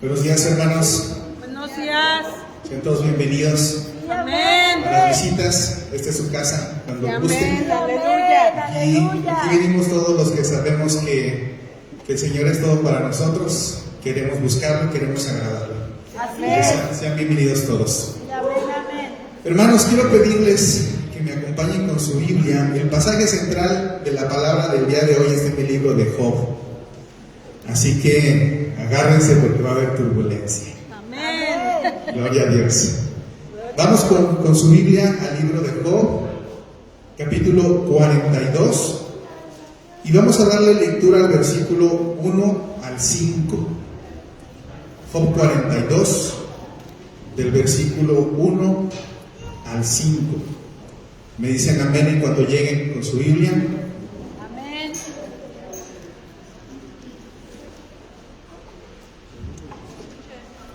Buenos días, hermanos. Buenos días. Sean todos bienvenidos Amén. a las visitas. Esta es su casa, cuando gusten. Amén. Aleluya. Y aquí venimos todos los que sabemos que el Señor es todo para nosotros. Queremos buscarlo, queremos agradarlo. Amén. Sean bienvenidos todos. Amén. Hermanos, quiero pedirles que me acompañen con su Biblia. El pasaje central de la palabra del día de hoy está en el libro de Job. Así que agárrense porque va a haber turbulencia. Amén. Gloria a Dios. Vamos con su Biblia al libro de Job, capítulo 42. Y vamos a darle lectura al versículo 1 al 5. Job 42, del versículo 1 al 5. Me dicen amén en cuanto lleguen con su Biblia. Amén.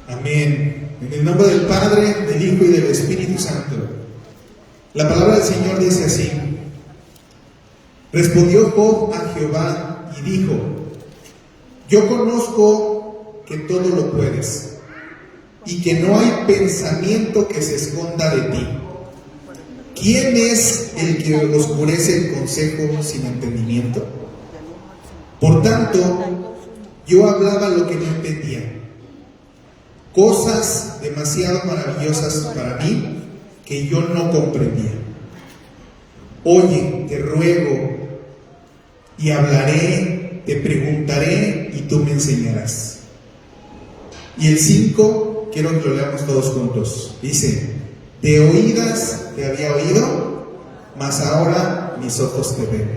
Amén. En el nombre del Padre, del Hijo y del Espíritu Santo. La palabra del Señor dice así: Respondió Job a Jehová y dijo: Yo conozco que todo lo puedes y que no hay pensamiento que se esconda de ti. ¿Quién es el que oscurece el consejo sin entendimiento? Por tanto, yo hablaba lo que no entendía, cosas demasiado maravillosas para mí que yo no comprendía. Oye, te ruego, y hablaré, te preguntaré, y tú me enseñarás. Y el 5, quiero que lo leamos todos juntos. Dice: de oídas te había oído, mas ahora mis ojos te ven.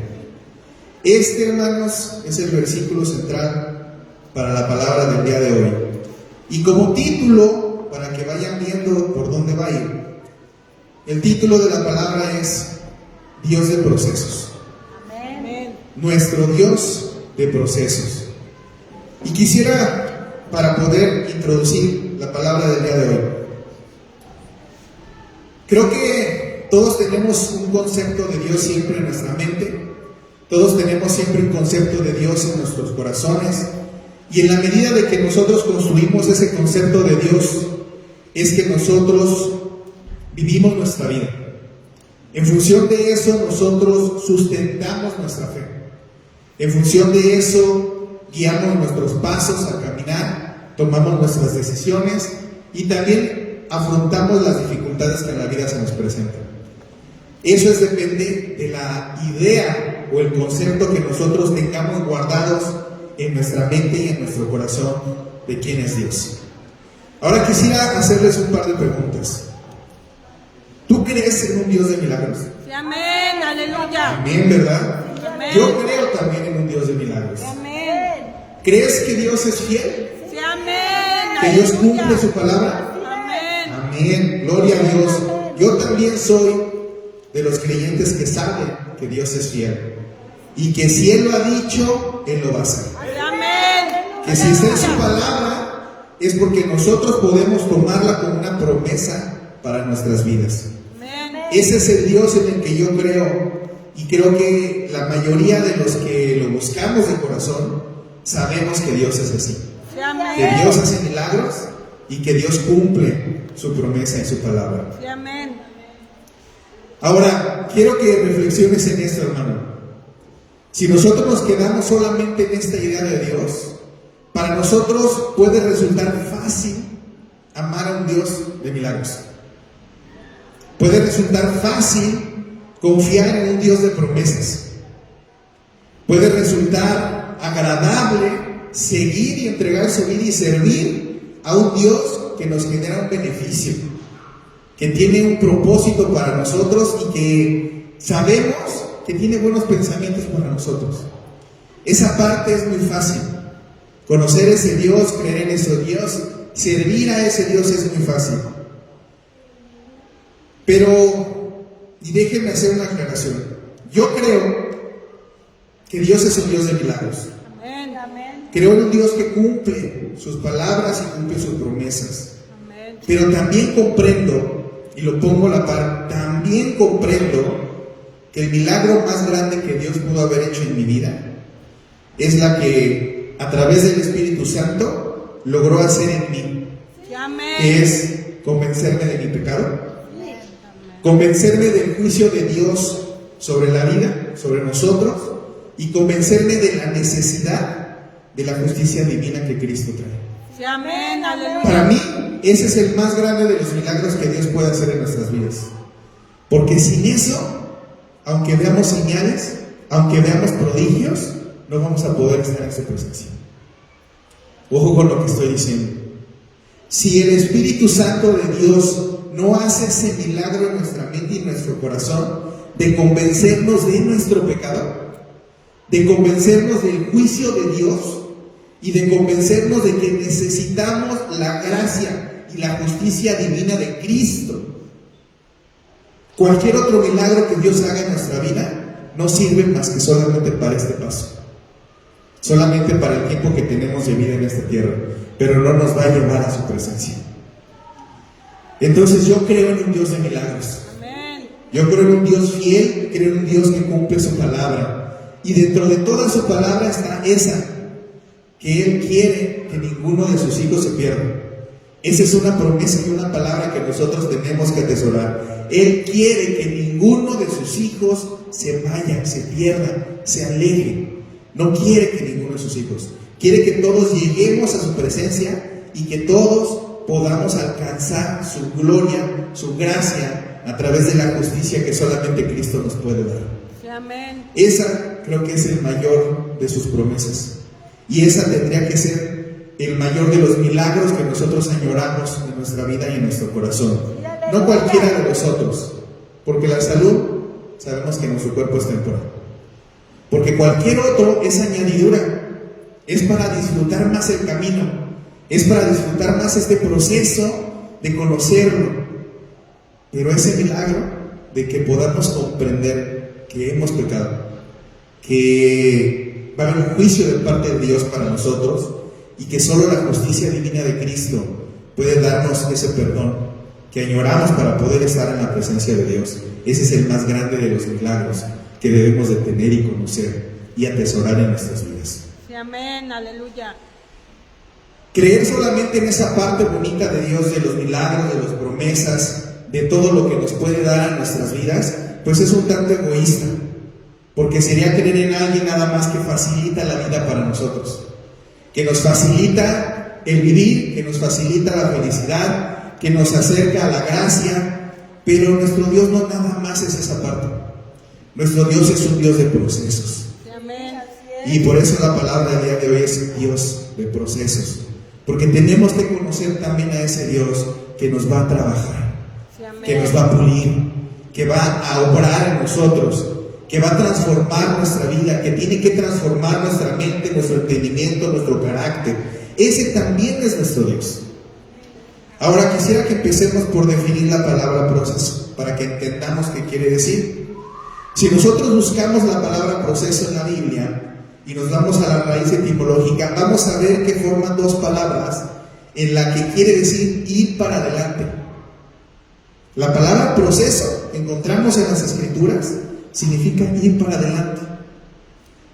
Este, hermanos, es el versículo central para la palabra del día de hoy. Y como título, para que vayan viendo por dónde va a ir, el título de la palabra es Dios de procesos. Amén. Nuestro Dios de procesos. Y quisiera, para poder introducir la palabra del día de hoy, creo que todos tenemos un concepto de Dios siempre en nuestra mente. Todos tenemos siempre un concepto de Dios en nuestros corazones. Y en la medida de que nosotros construimos ese concepto de Dios, es que nosotros vivimos nuestra vida. En función de eso, nosotros sustentamos nuestra fe. En función de eso, guiamos nuestros pasos a caminar, tomamos nuestras decisiones y también afrontamos las dificultades que en la vida se nos presentan. Eso depende de la idea o el concepto que nosotros tengamos guardados en nuestra mente y en nuestro corazón de quién es Dios. Ahora quisiera hacerles un par de preguntas. ¿Tú crees en un Dios de milagros? Sí, amén. Aleluya. Amén, ¿verdad? Amén. Yo creo también en un Dios de milagros. Amén. ¿Crees que Dios es fiel? Sí, amén. ¿Que Dios Aleluya. cumple su palabra? Amén. Amén, gloria a Dios. Yo también soy de los creyentes que saben que Dios es fiel y que si Él lo ha dicho, Él lo va a hacer. Amén. Que si está en su palabra es porque nosotros podemos tomarla como una promesa para nuestras vidas. Amén. Ese es el Dios en el que yo creo, y creo que la mayoría de los que lo buscamos de corazón sabemos que Dios es así, Sí, amén. que Dios hace milagros y que Dios cumple su promesa y su palabra. Sí, amén. Ahora, quiero que reflexiones en esto, hermano. Si nosotros nos quedamos solamente en esta idea de Dios, para nosotros puede resultar fácil amar a un Dios de milagros. Puede resultar fácil confiar en un Dios de promesas. Puede resultar agradable seguir y entregar su vida y servir a un Dios que nos genera un beneficio, que tiene un propósito para nosotros y que sabemos que tiene buenos pensamientos para nosotros. Esa parte es muy fácil. Conocer a ese Dios, creer en ese Dios, servir a ese Dios es muy fácil. Pero, y déjenme hacer una aclaración, yo creo que Dios es un Dios de milagros. Amén. Amén. Creo en un Dios que cumple sus palabras y cumple sus promesas. Amén. Pero también comprendo, y lo pongo a la par, también comprendo que el milagro más grande que Dios pudo haber hecho en mi vida es la que a través del Espíritu Santo logró hacer en mí, Sí, amén. que es convencerme de mi pecado, convencerme del juicio de Dios sobre la vida, sobre nosotros, y convencerme de la necesidad de la justicia divina que Cristo trae. Sí, amén. Aleluya. Para mí, ese es el más grande de los milagros que Dios puede hacer en nuestras vidas. Porque sin eso, aunque veamos señales, aunque veamos prodigios, no vamos a poder estar en su presencia. Ojo con lo que estoy diciendo. Si el Espíritu Santo de Dios no hace ese milagro en nuestra mente y en nuestro corazón de convencernos de nuestro pecado, de convencernos del juicio de Dios y de convencernos de que necesitamos la gracia y la justicia divina de Cristo, cualquier otro milagro que Dios haga en nuestra vida no sirve más que solamente para este paso, solamente para el tiempo que tenemos de vida en esta tierra, pero no nos va a llevar a su presencia. Entonces yo creo en un Dios de milagros. Amén. Yo creo en un Dios fiel, creo en un Dios que cumple su palabra. Y dentro de toda su palabra está esa, que Él quiere que ninguno de sus hijos se pierda. Esa es una promesa y una palabra que nosotros tenemos que atesorar. Él quiere que ninguno de sus hijos se vaya, se pierda, se aleje. No quiere que ninguno de sus hijos. Quiere que todos lleguemos a su presencia y que todos podamos alcanzar su gloria, su gracia, a través de la justicia que solamente Cristo nos puede dar. Sí, amén. Esa creo que es el mayor de sus promesas. Y esa tendría que ser el mayor de los milagros que nosotros añoramos en nuestra vida y en nuestro corazón. No cualquiera de los otros, porque la salud, sabemos que nuestro cuerpo es temporal. Porque cualquier otro es añadidura, es para disfrutar más el camino, es para disfrutar más este proceso de conocerlo. Pero ese milagro de que podamos comprender que hemos pecado, que va a haber un juicio de parte de Dios para nosotros y que solo la justicia divina de Cristo puede darnos ese perdón que añoramos para poder estar en la presencia de Dios. Ese es el más grande de los milagros que debemos de tener y conocer y atesorar en nuestras vidas. Sí, amén. Aleluya. Creer solamente en esa parte bonita de Dios, de los milagros, de las promesas, de todo lo que nos puede dar en nuestras vidas, pues es un tanto egoísta, porque sería creer en alguien nada más que facilita la vida para nosotros, que nos facilita el vivir, que nos facilita la felicidad, que nos acerca a la gracia, pero nuestro Dios no nada más es esa parte. Nuestro Dios es un Dios de procesos. Sí, amén. Y por eso la palabra del día de hoy es Dios de procesos, porque tenemos que conocer también a ese Dios que nos va a trabajar, Sí, amén. que nos va a pulir, que va a obrar en nosotros, que va a transformar nuestra vida, que tiene que transformar nuestra mente, nuestro entendimiento, nuestro carácter. Ese también es nuestro Dios. Ahora quisiera que empecemos por definir la palabra proceso, para que entendamos qué quiere decir. Si nosotros buscamos la palabra proceso en la Biblia y nos vamos a la raíz etimológica, vamos a ver que forman dos palabras en la que quiere decir ir para adelante. La palabra proceso que encontramos en las Escrituras significa ir para adelante,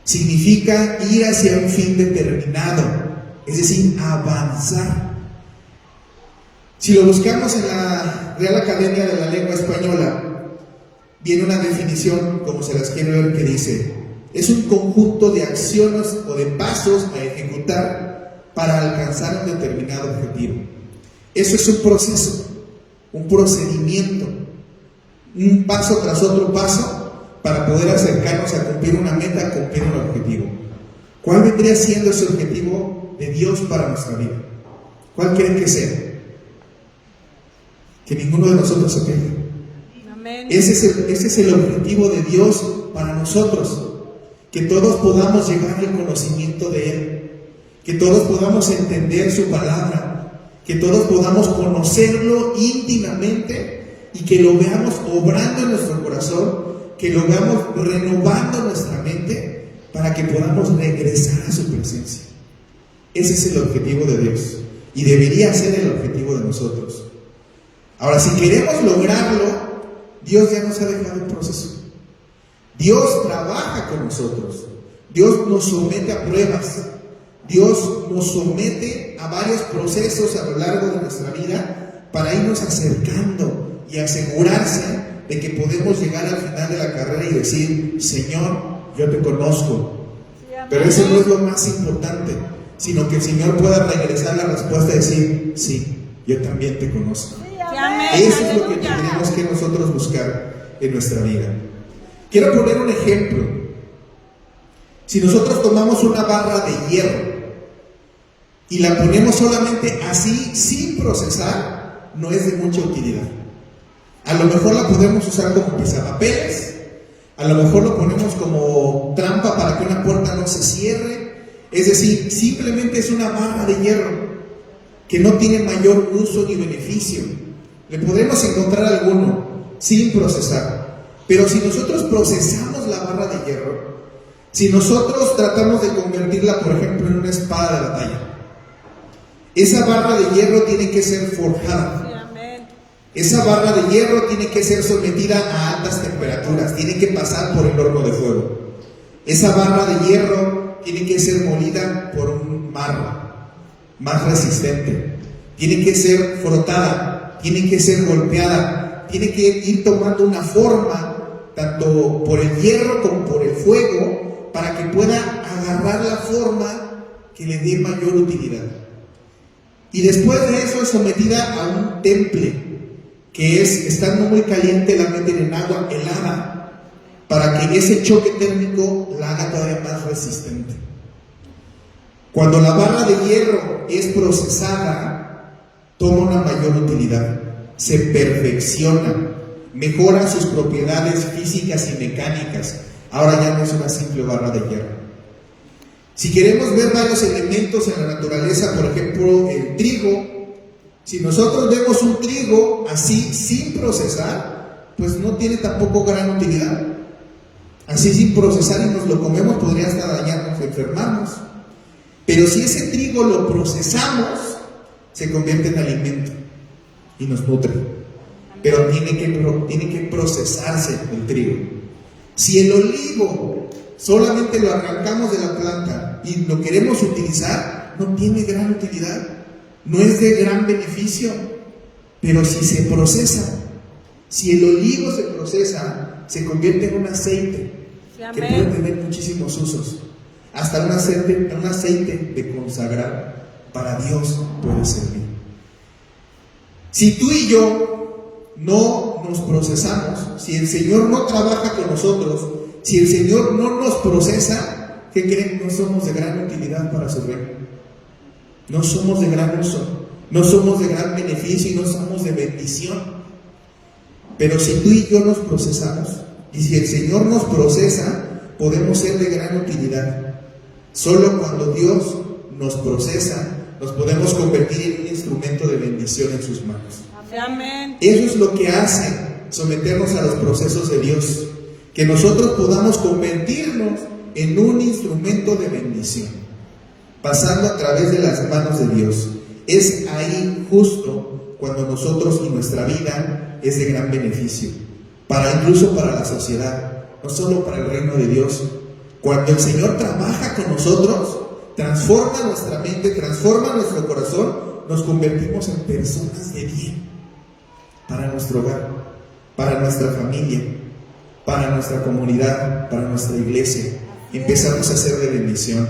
significa ir hacia un fin determinado, es decir, avanzar. Si lo buscamos en la Real Academia de la Lengua Española, viene una definición, como se las quiero ver, que dice: es un conjunto de acciones o de pasos a ejecutar para alcanzar un determinado objetivo. Eso es un proceso, un procedimiento, un paso tras otro paso para poder acercarnos a cumplir una meta, a cumplir un objetivo. ¿Cuál vendría siendo ese objetivo de Dios para nuestra vida? ¿Cuál creen que sea? Que ninguno de nosotros se pierda. Amén. Ese es el objetivo de Dios para nosotros, que todos podamos llegar al conocimiento de Él, que todos podamos entender su palabra, que todos podamos conocerlo íntimamente y que lo veamos obrando en nuestro corazón, que lo veamos renovando nuestra mente para que podamos regresar a su presencia. Ese es el objetivo de Dios y debería ser el objetivo de nosotros. Ahora, si queremos lograrlo, Dios ya nos ha dejado el proceso. Dios trabaja con nosotros. Dios nos somete a pruebas. Dios nos somete a varios procesos a lo largo de nuestra vida para irnos acercando y asegurarse de que podemos llegar al final de la carrera y decir: Señor, yo te conozco. Pero eso no es lo más importante, sino que el Señor pueda regresar la respuesta y decir: sí, yo también te conozco. Eso es lo que tenemos que nosotros buscar en nuestra vida. Quiero poner un ejemplo. Si nosotros tomamos una barra de hierro y la ponemos solamente así, sin procesar, no es de mucha utilidad. A lo mejor la podemos usar como pisapapeles, a lo mejor lo ponemos como trampa para que una puerta no se cierre. Es decir, simplemente es una barra de hierro que no tiene mayor uso ni beneficio. Le podremos encontrar alguno sin procesar, pero si nosotros procesamos la barra de hierro, si nosotros tratamos de convertirla, por ejemplo, en una espada de batalla, esa barra de hierro tiene que ser forjada. Esa barra de hierro tiene que ser sometida a altas temperaturas, tiene que pasar por el horno de fuego. Esa barra de hierro tiene que ser molida por un marro más resistente, tiene que ser frotada, tiene que ser golpeada, tiene que ir tomando una forma, tanto por el hierro como por el fuego, para que pueda agarrar la forma que le dé mayor utilidad. Y después de eso es sometida a un temple, que es, estando muy caliente, la meten en agua helada, para que ese choque térmico la haga todavía más resistente. Cuando la barra de hierro es procesada, toma una mayor utilidad, se perfecciona, mejora sus propiedades físicas y mecánicas. Ahora ya no es una simple barra de hierro. Si queremos ver varios elementos en la naturaleza, por ejemplo, el trigo, si nosotros vemos un trigo así sin procesar, pues no tiene tampoco gran utilidad. Así sin procesar y nos lo comemos, podría hasta dañarnos, enfermarnos. Pero si ese trigo lo procesamos, se convierte en alimento y nos nutre. Pero tiene que procesarse el trigo. Si el olivo solamente lo arrancamos de la planta y lo queremos utilizar, no tiene gran utilidad, no es de gran beneficio. Pero si se procesa, si el olivo se procesa, se convierte en un aceite que puede tener muchísimos usos. Hasta un aceite de consagrar para Dios puede servir. Si tú y yo no nos procesamos, si el Señor no trabaja con nosotros, si el Señor no nos procesa, ¿qué creen? No somos de gran utilidad para su reino. No somos de gran uso, no somos de gran beneficio y no somos de bendición. Pero si tú y yo nos procesamos, y si el Señor nos procesa, podemos ser de gran utilidad. Solo cuando Dios nos procesa, nos podemos convertir en un instrumento de bendición en sus manos. Amén. Eso es lo que hace someternos a los procesos de Dios, que nosotros podamos convertirnos en un instrumento de bendición, pasando a través de las manos de Dios. Es ahí justo cuando nosotros y nuestra vida es de gran beneficio, incluso para la sociedad, no solo para el reino de Dios. Cuando el Señor trabaja con nosotros, transforma nuestra mente, transforma nuestro corazón, nos convertimos en personas de bien para nuestro hogar, para nuestra familia, para nuestra comunidad, para nuestra iglesia. Empezamos a ser de bendición.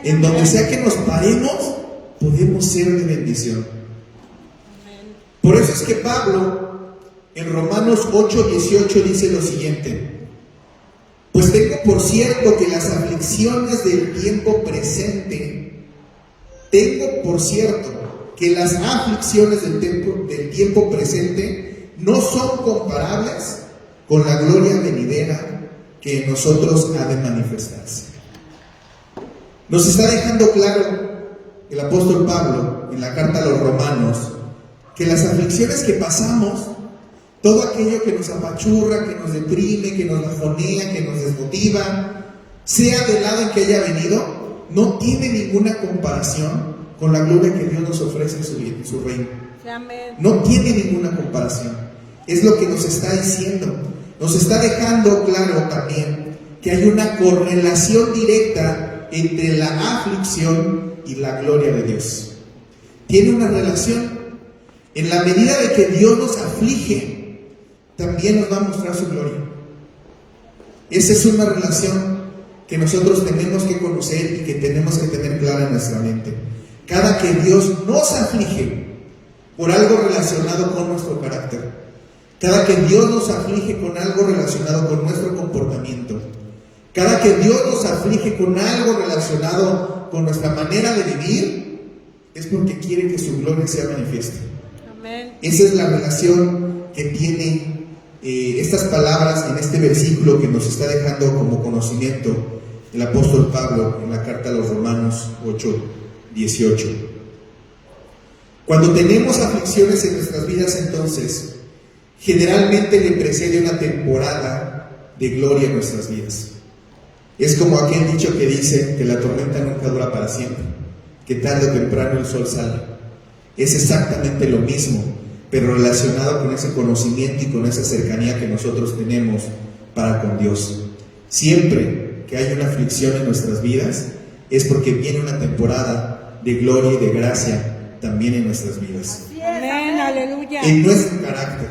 En donde sea que nos paremos, podemos ser de bendición. Por eso es que Pablo, en Romanos 8:18, dice lo siguiente: pues tengo por cierto que las aflicciones del tiempo presente, no son comparables con la gloria venidera que en nosotros ha de manifestarse. Nos está dejando claro el apóstol Pablo en la carta a los Romanos que las aflicciones que pasamos, todo aquello que nos apachurra, que nos deprime, que nos bajonea, que nos desmotiva, sea del lado en que haya venido, no tiene ninguna comparación con la gloria que Dios nos ofrece en su reino. No tiene ninguna comparación. Es lo que nos está diciendo. Nos está dejando claro también que hay una correlación directa entre la aflicción y la gloria de Dios. Tiene una relación. En la medida de que Dios nos aflige, también nos va a mostrar su gloria. Esa es una relación que nosotros tenemos que conocer y que tenemos que tener clara en nuestra mente. Cada que Dios nos aflige por algo relacionado con nuestro carácter, cada que Dios nos aflige con algo relacionado con nuestro comportamiento, cada que Dios nos aflige con algo relacionado con nuestra manera de vivir, es porque quiere que su gloria sea manifiesta. Amén. Esa es la relación que tiene estas palabras en este versículo que nos está dejando como conocimiento el apóstol Pablo en la carta a los Romanos 8:18. Cuando tenemos aflicciones en nuestras vidas, entonces generalmente le precede una temporada de gloria en nuestras vidas. Es como aquel dicho que dice que la tormenta nunca dura para siempre, que tarde o temprano el sol sale. Es exactamente lo mismo, pero relacionado con ese conocimiento y con esa cercanía que nosotros tenemos para con Dios. Siempre que hay una aflicción en nuestras vidas, es porque viene una temporada de gloria y de gracia también en nuestras vidas. Amén, aleluya. En nuestro carácter.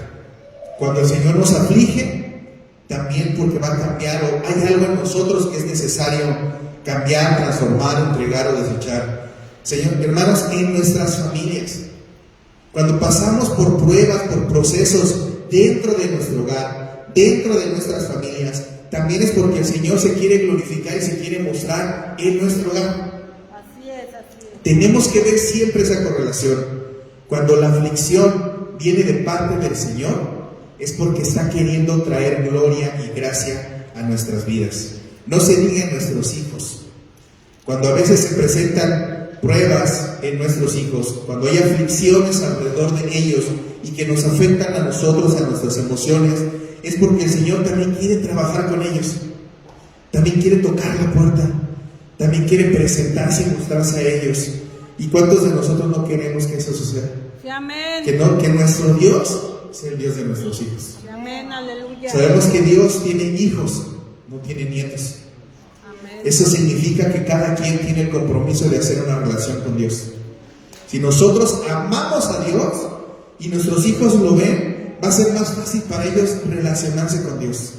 Cuando el Señor nos aflige, también porque va a cambiar, o hay algo en nosotros que es necesario cambiar, transformar, entregar o desechar. Señor, hermanos, en nuestras familias, cuando pasamos por pruebas, por procesos dentro de nuestro hogar, dentro de nuestras familias, también es porque el Señor se quiere glorificar y se quiere mostrar en nuestro hogar. Así es, así es. Tenemos que ver siempre esa correlación. Cuando la aflicción viene de parte del Señor, es porque está queriendo traer gloria y gracia a nuestras vidas. No se diga en nuestros hijos. Cuando a veces se presentan pruebas en nuestros hijos, cuando hay aflicciones alrededor de ellos y que nos afectan a nosotros, a nuestras emociones, es porque el Señor también quiere trabajar con ellos, también quiere tocar la puerta, también quiere presentarse y mostrarse a ellos. ¿Y cuántos de nosotros no queremos que eso suceda? Sí, amén. Que nuestro Dios sea el Dios de nuestros hijos. Sí, amén, aleluya. Sabemos que Dios tiene hijos, no tiene nietos. Amén. Eso significa que cada quien tiene el compromiso de hacer una relación con Dios. Si nosotros amamos a Dios y nuestros hijos lo ven, va a ser más fácil para ellos relacionarse con Dios.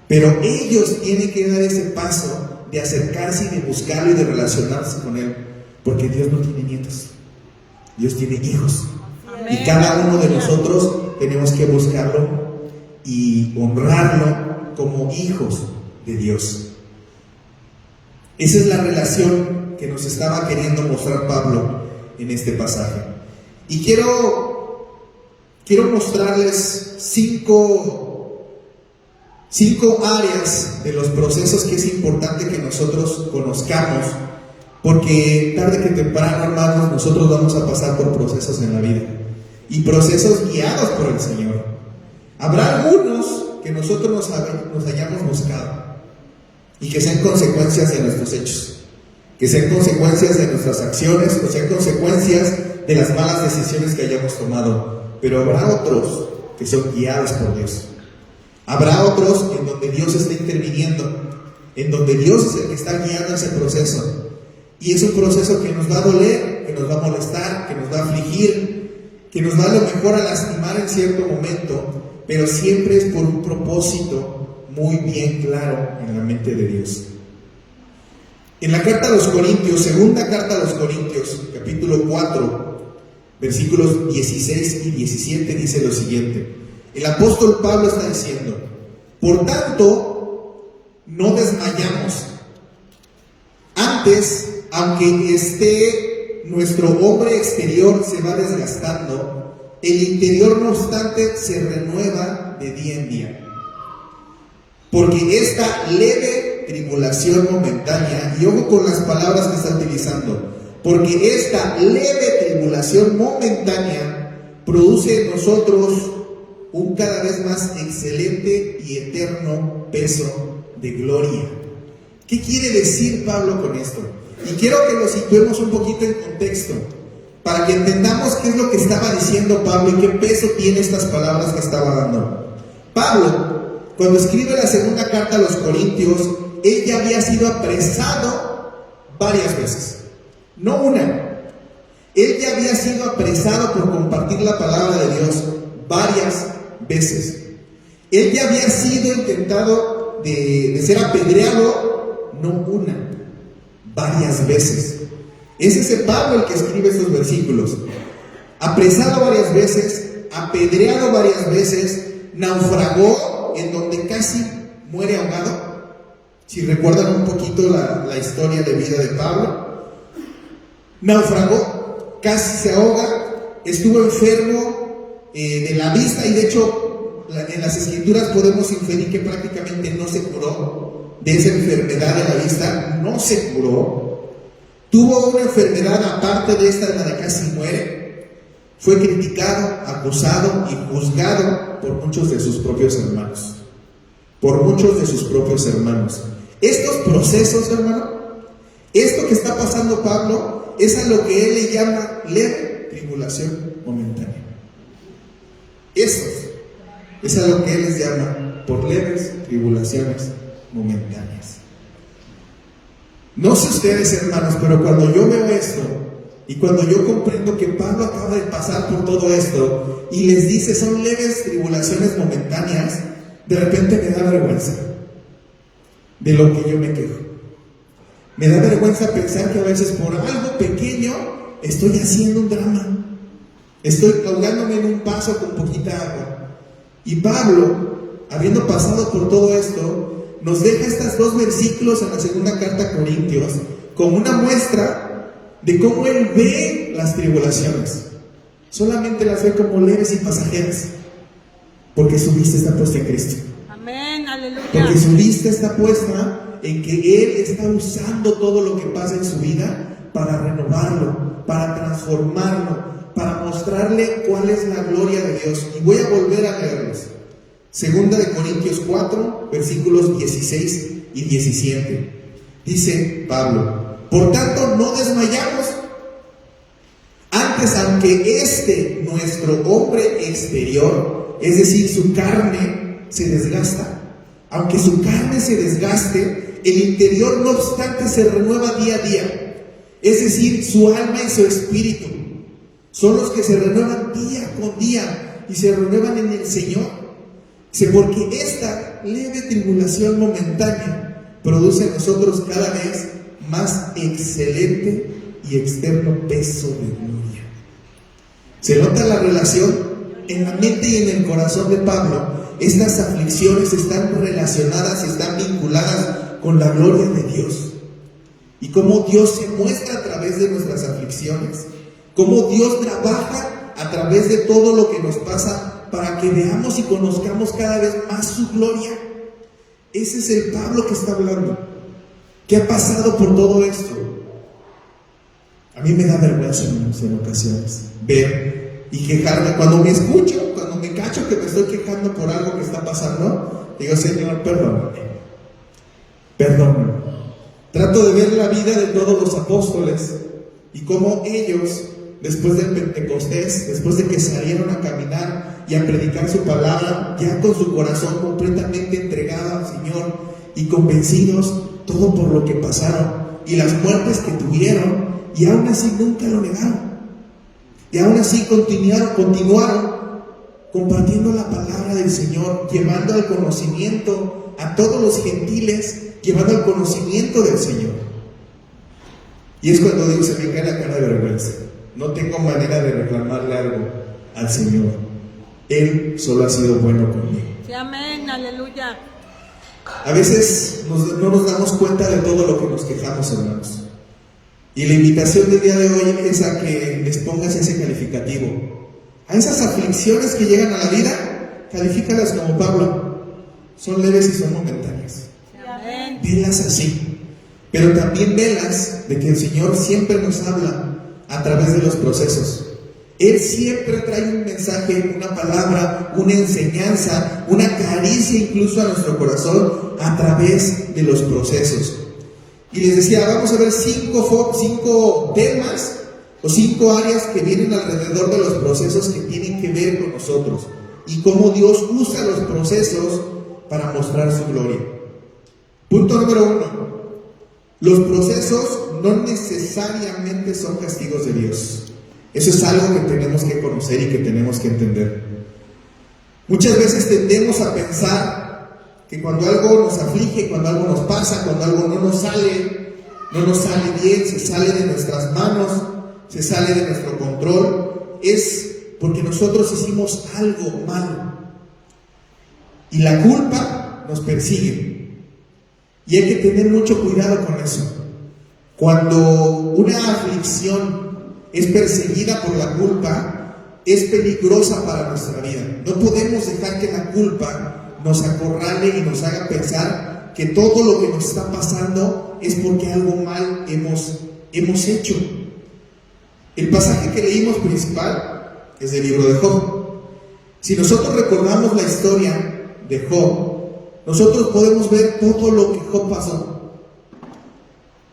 Pero ellos tienen que dar ese paso de acercarse y de buscarlo y de relacionarse con Él, porque Dios no tiene nietos, Dios tiene hijos. Amén. Y cada uno de nosotros tenemos que buscarlo y honrarlo como hijos de Dios. Esa es la relación que nos estaba queriendo mostrar Pablo en este pasaje. Y quiero mostrarles cinco áreas de los procesos que es importante que nosotros conozcamos, porque tarde que temprano, hermanos, nosotros vamos a pasar por procesos en la vida, y procesos guiados por el Señor. Habrá algunos que nosotros nos hayamos buscado y que sean consecuencias de nuestros hechos, que sean consecuencias de nuestras acciones, o sean consecuencias de las malas decisiones que hayamos tomado. Pero habrá otros que son guiados por Dios. Habrá otros en donde Dios está interviniendo, en donde Dios es el que está guiando ese proceso. Y es un proceso que nos va a doler, que nos va a molestar, que nos va a afligir, que nos va a lo mejor a lastimar en cierto momento, pero siempre es por un propósito muy bien claro en la mente de Dios. En la carta a los Corintios, segunda carta a los Corintios, capítulo 4, versículos 16 y 17, dice lo siguiente. El apóstol Pablo está diciendo: por tanto, no desmayamos. Antes, aunque nuestro hombre exterior se va desgastando, el interior, no obstante, se renueva de día en día. Porque esta leve tribulación momentánea, y ojo con las palabras que está utilizando, porque esta leve tribulación momentánea produce en nosotros un cada vez más excelente y eterno peso de gloria. ¿Qué quiere decir Pablo con esto? Y quiero que lo situemos un poquito en contexto, para que entendamos qué es lo que estaba diciendo Pablo y qué peso tiene estas palabras que estaba dando. Pablo, cuando escribe la segunda carta a los Corintios, él ya había sido apresado varias veces. no una. Él ya había sido apresado por compartir la palabra de Dios varias veces. Él ya había sido intentado de ser apedreado, no una, varias veces. Es ese Pablo el que escribe estos versículos. Apresado varias veces, apedreado varias veces, naufragó en donde casi muere ahogado. Si recuerdan un poquito la historia de vida de Pablo, naufragó, casi se ahoga, estuvo enfermo de la vista, y de hecho en las escrituras podemos inferir que prácticamente no se curó de esa enfermedad de la vista, no se curó. Tuvo una enfermedad aparte de esta, de la de casi muere. Fue criticado, acusado y juzgado por muchos de sus propios hermanos. Por muchos de sus propios hermanos. Estos procesos, hermano, esto que está pasando Pablo, es a lo que él le llama leve tribulación momentánea. Estos es a lo que él les llama por leves tribulaciones momentáneas. No sé ustedes, hermanos, pero cuando yo veo esto y cuando yo comprendo que Pablo acaba de pasar por todo esto y les dice son leves tribulaciones momentáneas, de repente me da vergüenza de lo que yo me quejo. Me da vergüenza pensar que a veces por algo pequeño estoy haciendo un drama, estoy ahogándome en un vaso con poquita agua. Y Pablo, habiendo pasado por todo esto, nos deja estos dos versículos en la segunda carta a Corintios como una muestra de cómo él ve las tribulaciones. Solamente las ve como leves y pasajeras, porque su vista está puesta en Cristo. Amén, aleluya. Porque su vista está puesta en que Él está usando todo lo que pasa en su vida para renovarlo, para transformarlo, para mostrarle cuál es la gloria de Dios. Y voy a volver a leerles. Segunda de Corintios 4, versículos 16 y 17. Dice Pablo: por tanto, no desmayamos. Antes, aunque nuestro hombre exterior, es decir, su carne, se desgasta, aunque su carne se desgaste, el interior no obstante se renueva día a día. Es decir, su alma y su espíritu son los que se renuevan día con día y se renuevan en el Señor. Dice, porque esta leve tribulación momentánea produce en nosotros cada vez más excelente y externo peso de gloria. Se nota la relación en la mente y en el corazón de Pablo. Estas aflicciones están relacionadas, están vinculadas con la gloria de Dios. Y cómo Dios se muestra a través de nuestras aflicciones. Cómo Dios trabaja a través de todo lo que nos pasa para que veamos y conozcamos cada vez más su gloria. Ese es el Pablo que está hablando, que ha pasado por todo esto. A mí me da vergüenza en ocasiones ver y quejarme. Cuando me escucho, cuando me cacho que me estoy quejando por algo que está pasando, digo, Señor, perdóname. Trato de ver la vida de todos los apóstoles y cómo ellos, después del Pentecostés, después de que salieron a caminar y a predicar su palabra, ya con su corazón completamente entregado al Señor y convencidos todo por lo que pasaron y las muertes que tuvieron, y aún así nunca lo negaron. Y aún así continuaron compartiendo la palabra del Señor, llevando al conocimiento a todos los gentiles, llevando al conocimiento del Señor. Y es cuando digo, se me cae la cara de vergüenza. No tengo manera de reclamarle algo al Señor. Él solo ha sido bueno conmigo. Sí, amén, aleluya. A veces no nos damos cuenta de todo lo que nos quejamos, hermanos. Y la invitación del día de hoy es a que les pongas ese calificativo. A esas aflicciones que llegan a la vida, califícalas como Pablo. Son leves y son momentáneas. Amén. Velas así. Pero también velas de que el Señor siempre nos habla a través de los procesos. Él siempre trae un mensaje, una palabra, una enseñanza, una caricia incluso a nuestro corazón a través de los procesos. Y les decía, vamos a ver 5 temas o 5 áreas que vienen alrededor de los procesos que tienen que ver con nosotros y cómo Dios usa los procesos para mostrar su gloria. Punto número 1. Los procesos no necesariamente son castigos de Dios. Eso es algo que tenemos que conocer y que tenemos que entender. Muchas veces tendemos a pensar que cuando algo nos aflige, cuando algo nos pasa, cuando algo no nos sale bien, se sale de nuestras manos, se sale de nuestro control, es porque nosotros hicimos algo malo. Y la culpa nos persigue. Y hay que tener mucho cuidado con eso. Cuando una aflicción es perseguida por la culpa, es peligrosa para nuestra vida. No podemos dejar que la culpa nos acorrale y nos haga pensar que todo lo que nos está pasando es porque algo mal hemos hecho. El pasaje que leímos principal es del libro de Job. Si nosotros recordamos la historia de Job, nosotros podemos ver todo lo que Job pasó.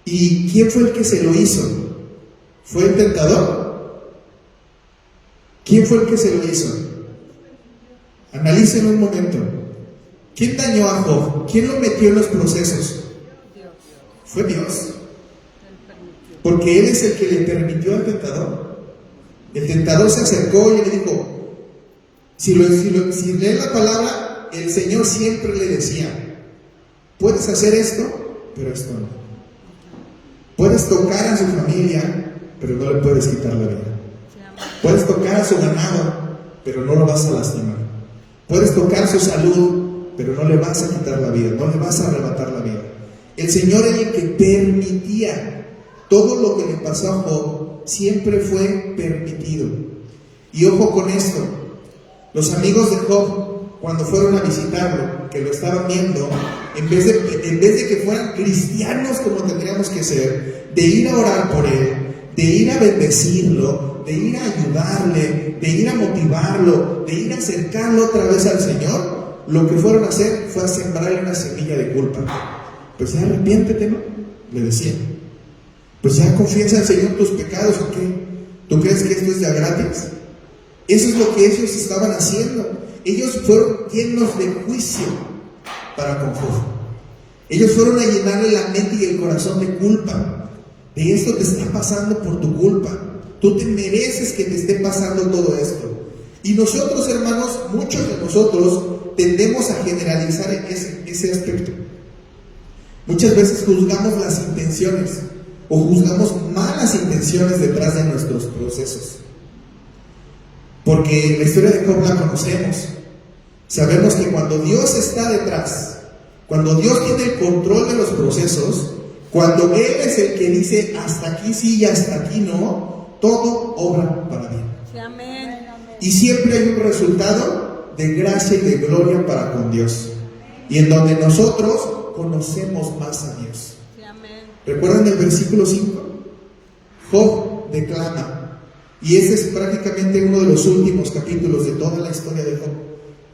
¿Y quién fue el que se lo hizo? ¿Fue el tentador? ¿Quién fue el que se lo hizo? Analícenlo un momento. ¿Quién dañó a Job? ¿Quién lo metió en los procesos? Dios. Fue Dios. Él permitió. Porque Él es el que le permitió al tentador. El tentador se acercó y le dijo, si leen la palabra, el Señor siempre le decía, puedes hacer esto, pero esto no. Puedes tocar a su familia, pero no le puedes quitar la vida. Puedes tocar a su ganado, pero no lo vas a lastimar. Puedes tocar su salud, pero no le vas a quitar la vida, no le vas a arrebatar la vida. El Señor era el que permitía. Todo lo que le pasó a Job siempre fue permitido. Y ojo con esto, los amigos de Job, cuando fueron a visitarlo, que lo estaban viendo, en vez de que fueran cristianos como tendríamos que ser, de ir a orar por él, de ir a bendecirlo, de ir a ayudarle, de ir a motivarlo, de ir a acercarlo otra vez al Señor, lo que fueron a hacer fue a sembrarle una semilla de culpa. Pues ya arrepiéntete, ¿no? Le decían. Pues ya confiesa al Señor tus pecados, ¿o qué? ¿Tú crees que esto es de a gratis? Eso es lo que ellos estaban haciendo. Ellos fueron llenos de juicio para con Job. Ellos fueron a llenarle la mente y el corazón de culpa. De esto te está pasando por tu culpa. Tú te mereces que te esté pasando todo esto. Y nosotros, hermanos, muchos de nosotros tendemos a generalizar ese aspecto. Muchas veces juzgamos las intenciones o juzgamos malas intenciones detrás de nuestros procesos. Porque la historia de Job la conocemos. Sabemos que cuando Dios está detrás, cuando Dios tiene el control de los procesos, cuando Él es el que dice hasta aquí sí y hasta aquí no, todo obra para bien. Sí, amén. Y siempre hay un resultado de gracia y de gloria para con Dios. Y en donde nosotros conocemos más a Dios. Sí, amén. ¿Recuerdan el versículo 5? Job declama. Y ese es prácticamente uno de los últimos capítulos de toda la historia de Job,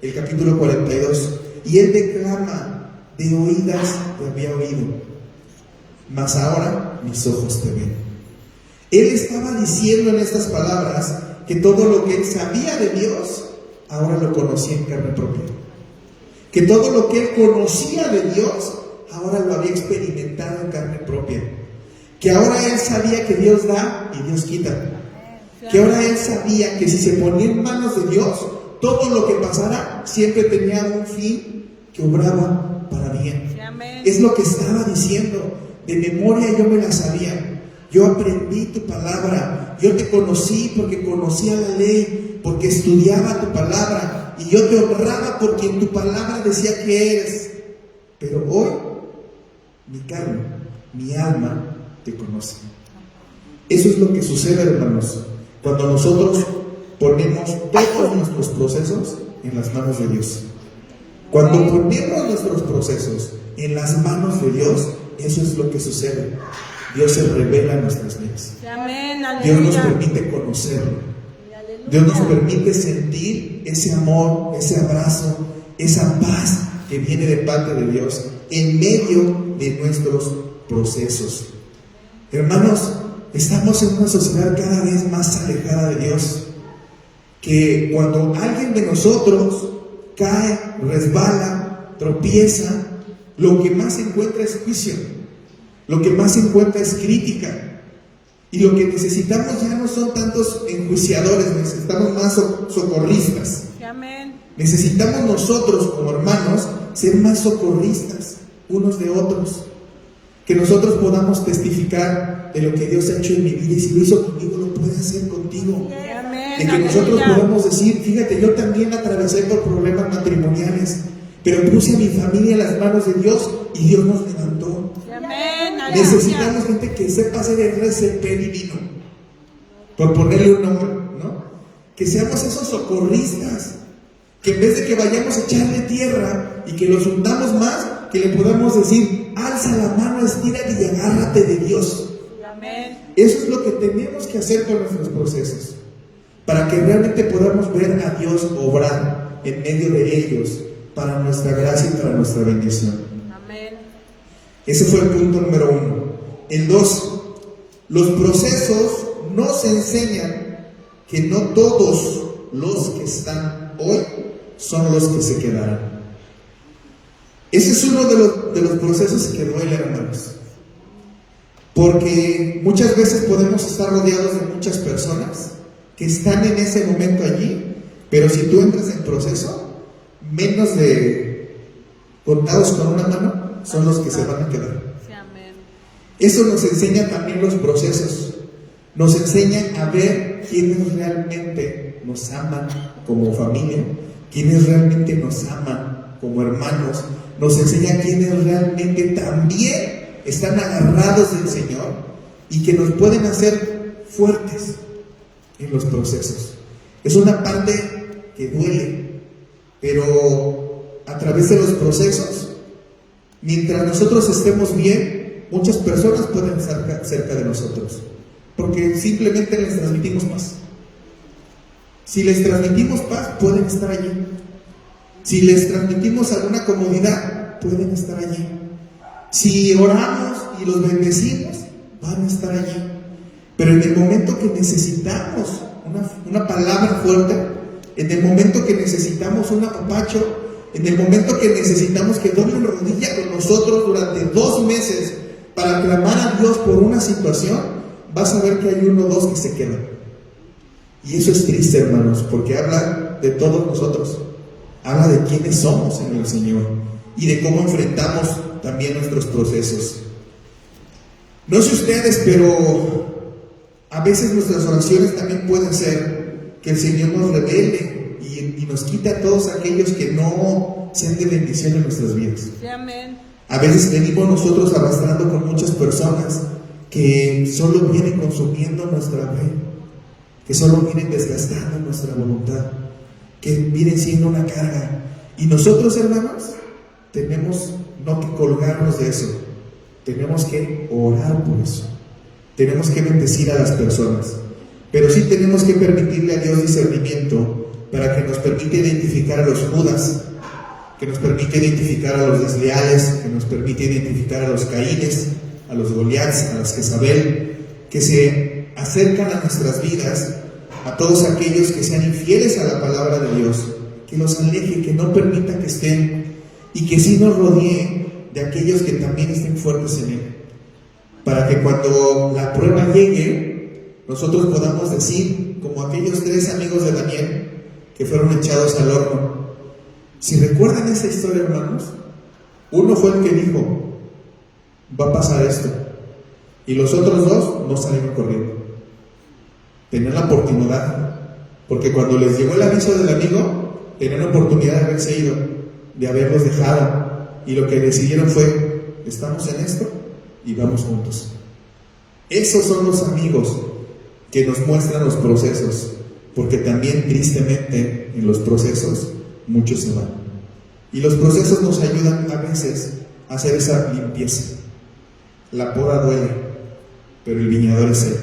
el capítulo 42. Y él declama, de oídas te había oído, mas ahora mis ojos te ven. Él estaba diciendo en estas palabras que todo lo que él sabía de Dios, ahora lo conocía en carne propia. Que todo lo que él conocía de Dios, ahora lo había experimentado en carne propia. Que ahora él sabía que Dios da y Dios quita. Que ahora él sabía que si se ponía en manos de Dios, todo lo que pasara siempre tenía un fin que obraba para bien. Sí, amén. Es lo que estaba diciendo. De memoria yo me la sabía. Yo aprendí tu palabra. Yo te conocí porque conocía la ley, porque estudiaba tu palabra. Y yo te honraba porque en tu palabra decía que eres. Pero hoy, mi carne, mi alma, te conoce. Eso es lo que sucede, hermanos, cuando nosotros ponemos todos nuestros procesos en las manos de Dios. Cuando ponemos nuestros procesos en las manos de Dios, eso es lo que sucede. Dios se revela en nuestras vidas. Sí, amén. Dios nos Aleluya. permite conocerlo. Dios nos permite sentir ese amor, ese abrazo, esa paz que viene de parte de Dios en medio de nuestros procesos. Hermanos, estamos en una sociedad cada vez más alejada de Dios, que cuando alguien de nosotros cae, resbala, tropieza, lo que más encuentra es juicio. Lo que más se encuentra es crítica. Y lo que necesitamos ya no son tantos enjuiciadores, necesitamos más socorristas. Amén. Necesitamos nosotros como hermanos ser más socorristas unos de otros. Que nosotros podamos testificar de lo que Dios ha hecho en mi vida, y si lo hizo conmigo, lo puede hacer contigo. Amén. De que nosotros podamos decir, fíjate, yo también atravesé por problemas matrimoniales, pero puse a mi familia en las manos de Dios y Dios nos levantó. Amén. Necesitamos gente que sepa hacer el RCP divino, por ponerle un nombre, ¿no? Que seamos esos socorristas, que en vez de que vayamos a echarle tierra y que los hundamos más, que le podamos decir, alza la mano, estírate y agárrate de Dios. Amén. Eso es lo que tenemos que hacer con nuestros procesos, para que realmente podamos ver a Dios obrar en medio de ellos, para nuestra gracia y para nuestra bendición. Amén. Ese fue el punto número 1. El 2, los procesos nos enseñan que no todos los que están hoy son los que se quedarán. Ese es uno de los procesos que duele, hermanos, porque muchas veces podemos estar rodeados de muchas personas que están en ese momento allí, pero si tú entras en proceso, menos de contados con una mano son los que se van a quedar. Sí, amén. Eso nos enseña también los procesos, nos enseña a ver quiénes realmente nos aman como familia, quiénes realmente nos aman como hermanos, nos enseña quiénes realmente también están agarrados del Señor y que nos pueden hacer fuertes en los procesos. Es una parte que duele, pero a través de los procesos, mientras nosotros estemos bien, muchas personas pueden estar cerca de nosotros, porque simplemente les transmitimos paz. Si les transmitimos paz, pueden estar allí. Si les transmitimos alguna comodidad, pueden estar allí. Si oramos y los bendecimos, van a estar allí. Pero en el momento que necesitamos una palabra fuerte, en el momento que necesitamos un apapacho, en el momento que necesitamos que doblen rodilla con nosotros durante 2 meses para clamar a Dios por una situación, vas a ver que hay 1 o 2 que se quedan. Y eso es triste, hermanos, porque habla de todos nosotros, habla de quiénes somos en el Señor y de cómo enfrentamos también nuestros procesos. No sé ustedes, pero a veces nuestras oraciones también pueden ser que el Señor nos revele y nos quite a todos aquellos que no sean de bendición en nuestras vidas. Sí, amén. A veces venimos nosotros arrastrando con muchas personas que solo vienen consumiendo nuestra fe, que solo vienen desgastando nuestra voluntad, que vienen siendo una carga. Y nosotros, hermanos, tenemos no que colgarnos de eso, tenemos que orar por eso, tenemos que bendecir a las personas, pero sí tenemos que permitirle a Dios discernimiento para que nos permita identificar a los Judas, que nos permite identificar a los desleales, que nos permite identificar a los Caínes, a los Goliats, a las Jezabel, que se acercan a nuestras vidas, a todos aquellos que sean infieles a la palabra de Dios, que los aleje, que no permita que estén, y que sí nos rodee de aquellos que también estén fuertes en Él, para que cuando la prueba llegue, nosotros podamos decir, como aquellos 3 amigos de Daniel, que fueron echados al horno. Si recuerdan esa historia, hermanos, uno fue el que dijo, va a pasar esto, y los otros 2 no salieron corriendo. Tenían la oportunidad, porque cuando les llegó el aviso del amigo, tenían la oportunidad de haberse ido, de haberlos dejado, y lo que decidieron fue, estamos en esto y vamos juntos. Esos son los amigos que nos muestran los procesos, porque también tristemente en los procesos muchos se van, y los procesos nos ayudan a veces a hacer esa limpieza. La poda duele, pero el viñador es Él.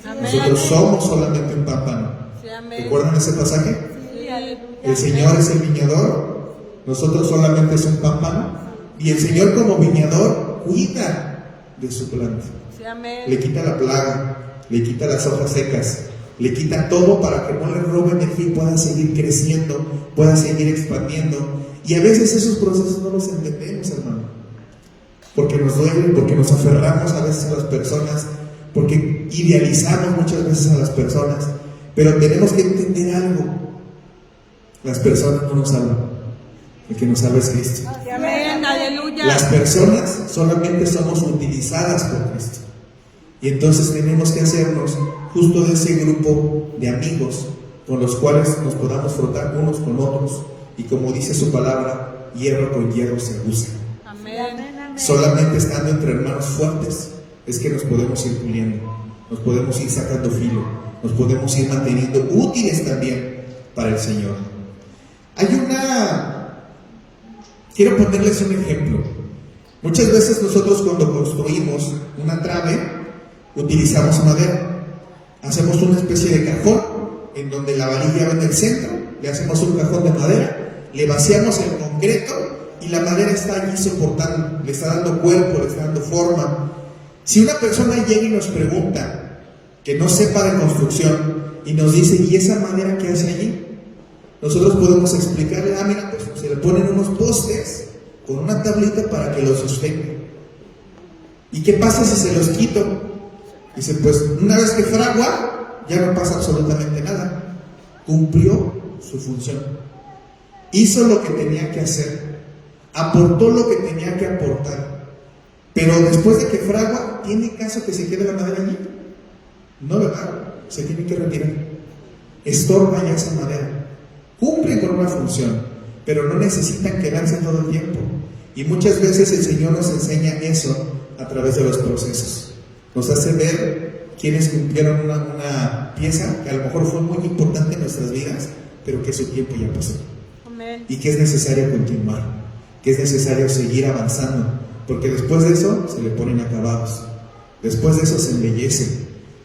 Amén. Nosotros somos solamente un pámpano. Sí, amén. ¿Recuerdan ese pasaje? Sí, aleluya. El Señor es el viñador, nosotros solamente es un pámpano, y el Señor como viñador cuida de su planta. Sí, amén. Le quita la plaga, le quita las hojas secas, le quita todo para que no le robe energía y pueda seguir creciendo, pueda seguir expandiendo. Y a veces esos procesos no los entendemos, hermano. porque nos duele, porque nos aferramos a veces a las personas, porque idealizamos muchas veces a las personas, pero tenemos que entender algo: las personas no nos salvan, el que nos salva es Cristo. Amén, aleluya. Las personas solamente somos utilizadas por Cristo, y entonces tenemos que hacernos justo de ese grupo de amigos con los cuales nos podamos frotar unos con otros, y como dice su palabra, hierro con hierro se usa. Amén. Solamente estando entre hermanos fuertes es que nos podemos ir puliendo, nos podemos ir sacando filo, nos podemos ir manteniendo útiles también para el Señor. Quiero ponerles un ejemplo. Muchas veces nosotros, cuando construimos una trave, utilizamos madera. Hacemos una especie de cajón en donde la varilla va en el centro, le hacemos un cajón de madera, le vaciamos el concreto y la madera está allí soportando, le está dando cuerpo, le está dando forma. Si una persona llega y nos pregunta, que no sepa de construcción, y nos dice: ¿y esa madera qué hace allí? Nosotros podemos explicarle: mira, pues se le ponen unos postes con una tablita para que los sostenga. ¿Y qué pasa si se los quito? Dice: pues una vez que fragua, ya no pasa absolutamente nada. Cumplió su función, hizo lo que tenía que hacer, aportó lo que tenía que aportar. Pero después de que fragua, ¿tiene caso que se quede la madera allí? No, ¿verdad? Se tiene que retirar. Estorba ya esa madera. Cumplen con una función, pero no necesitan quedarse todo el tiempo. Y muchas veces el Señor nos enseña eso a través de los procesos. Nos hace ver quienes cumplieron una pieza que a lo mejor fue muy importante en nuestras vidas, pero que su tiempo ya pasó. Amén. Y que es necesario continuar, que es necesario seguir avanzando, porque después de eso se le ponen acabados, después de eso se embellece,